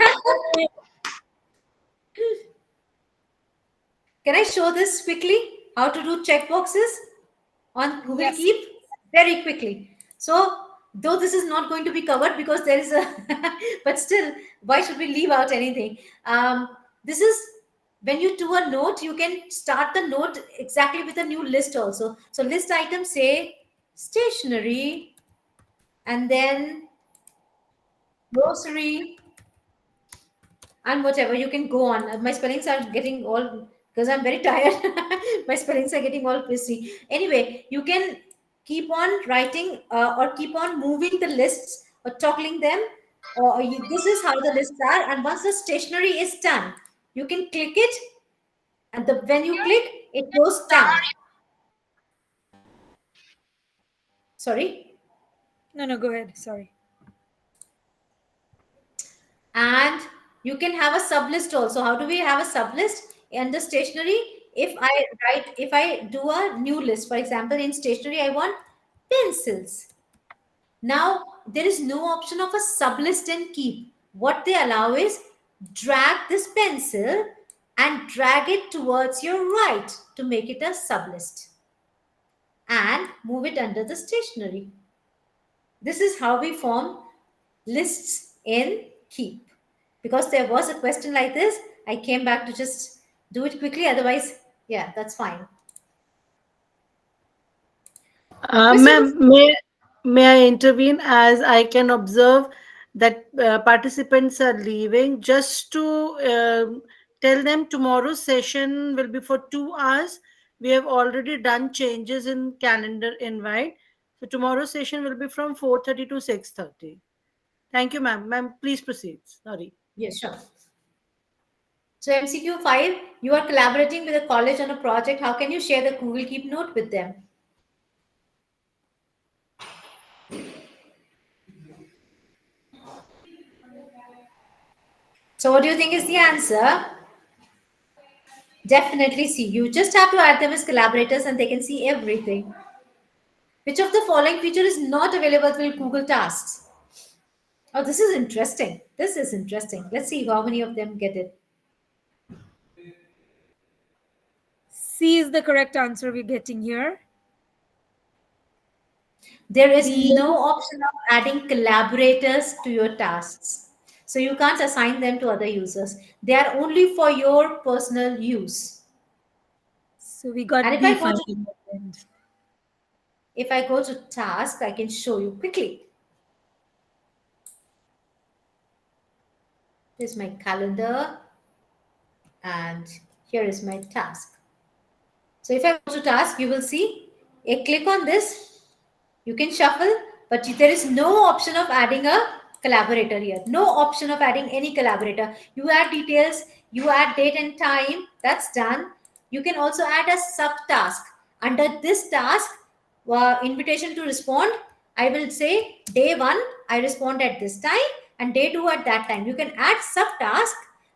Can I show this quickly? How to do checkboxes on Google Yes. Keep? Very quickly. So, though this is not going to be covered because there is a, but still, why should we leave out anything? This is when you do a note, you can start the note exactly with a new list also. So, list items say stationery and then grocery and whatever you can go on. My spellings are getting all because I'm very tired. My spellings are getting all pissy. Anyway, you can keep on writing or keep on moving the lists or toggling them. Or this is how the lists are. And once the stationery is done, you can click it, and when you click, it goes down. Sorry. No, go ahead. Sorry. And You can have a sublist also. How do we have a sublist? Under stationery, if I do a new list, for example, in stationery, I want pencils. Now, there is no option of a sublist and keep. What they allow is drag this pencil and drag it towards your right to make it a sublist and move it under the stationery. This is how we form lists in Keep. Because there was a question like this, I came back to just do it quickly. Otherwise, yeah, that's fine. Christopher, Ma'am, may I intervene, as I can observe that participants are leaving? Just to tell them, tomorrow's session will be for 2 hours. We have already done changes in calendar invite. So tomorrow's session will be from 4:30 to 6:30. Thank you, ma'am. Ma'am, please proceed. Sorry. yes, sure. So MCQ 5, you are collaborating with a college on a project. How can you share the Google Keep note with them? So what do you think is the answer? Definitely see. You just have to add them as collaborators and they can see everything. Which of the following feature is not available with Google Tasks? Oh, this is interesting. This is interesting. Let's see how many of them get it. C is the correct answer we're getting here. There is B. no option of adding collaborators to your tasks. So you can't assign them to other users. They are only for your personal use. So we And got B finally at the end. if I go to task, I can show you quickly. Here's my calendar and here is my task. So if I go to task, you will see a click on this, you can shuffle, but there is no option of adding a collaborator here. No option of adding any collaborator. You add details, you add date and time, that's done. You can also add a subtask. Under this task, invitation to respond, I will say day 1, I respond at this time and day 2 at that time. You can add subtask,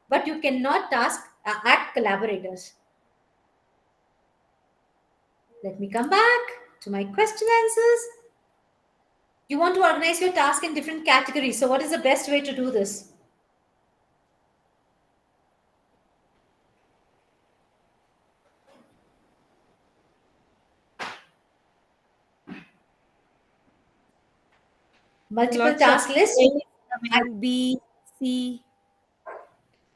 but you cannot add collaborators. Let me come back to my question answers. You want to organize your task in different categories. So what is the best way to do this? Multiple Lots of task list. A's coming, B, C.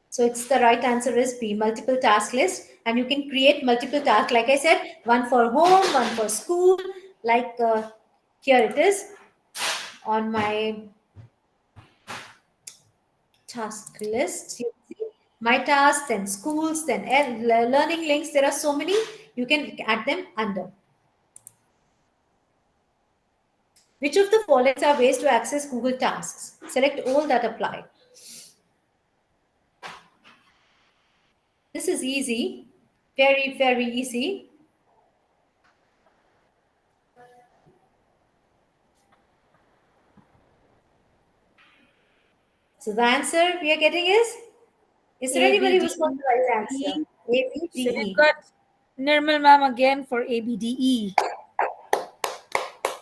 So it's the right answer is B, multiple task list. And you can create multiple tasks. Like I said, one for home, one for school. Like here it is on my task list. You see my tasks, then schools, then learning links. There are so many. You can add them under. Which of the following are ways to access Google Tasks? Select all that apply. This is easy, very, very easy. So the answer we are getting is there A, B, anybody D, who's got the right answer? E. A, B, D, So we've E. got Nirmal ma'am again for A, B, D, E.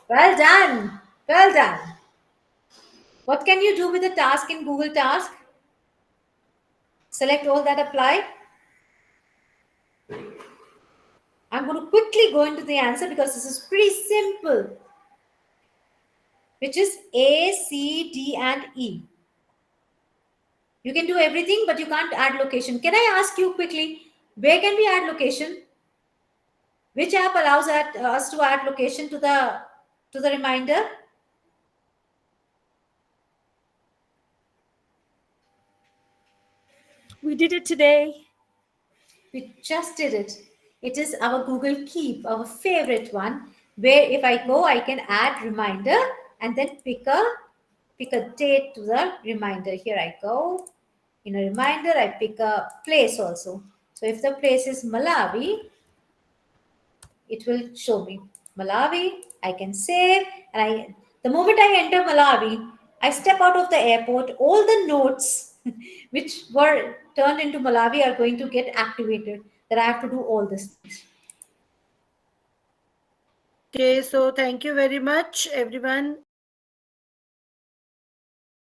Well done. Well done. What can you do with the task in Google Task? Select all that apply. I'm going to quickly go into the answer because this is pretty simple, which is A, C, D, and E. You can do everything, but you can't add location. Can I ask you quickly, where can we add location? Which app allows us to add location to the reminder? We did it today. We just did it. It is our Google Keep, our favorite one, where if I go, I can add reminder and then pick a date to the reminder. Here I go. In a reminder, I pick a place also. So if the place is Malawi, it will show me Malawi. I can save, and the moment I enter Malawi, I step out of the airport. All the notes which were turned into Malawi are going to get activated. That I have to do all these things. Okay, so thank you very much, everyone.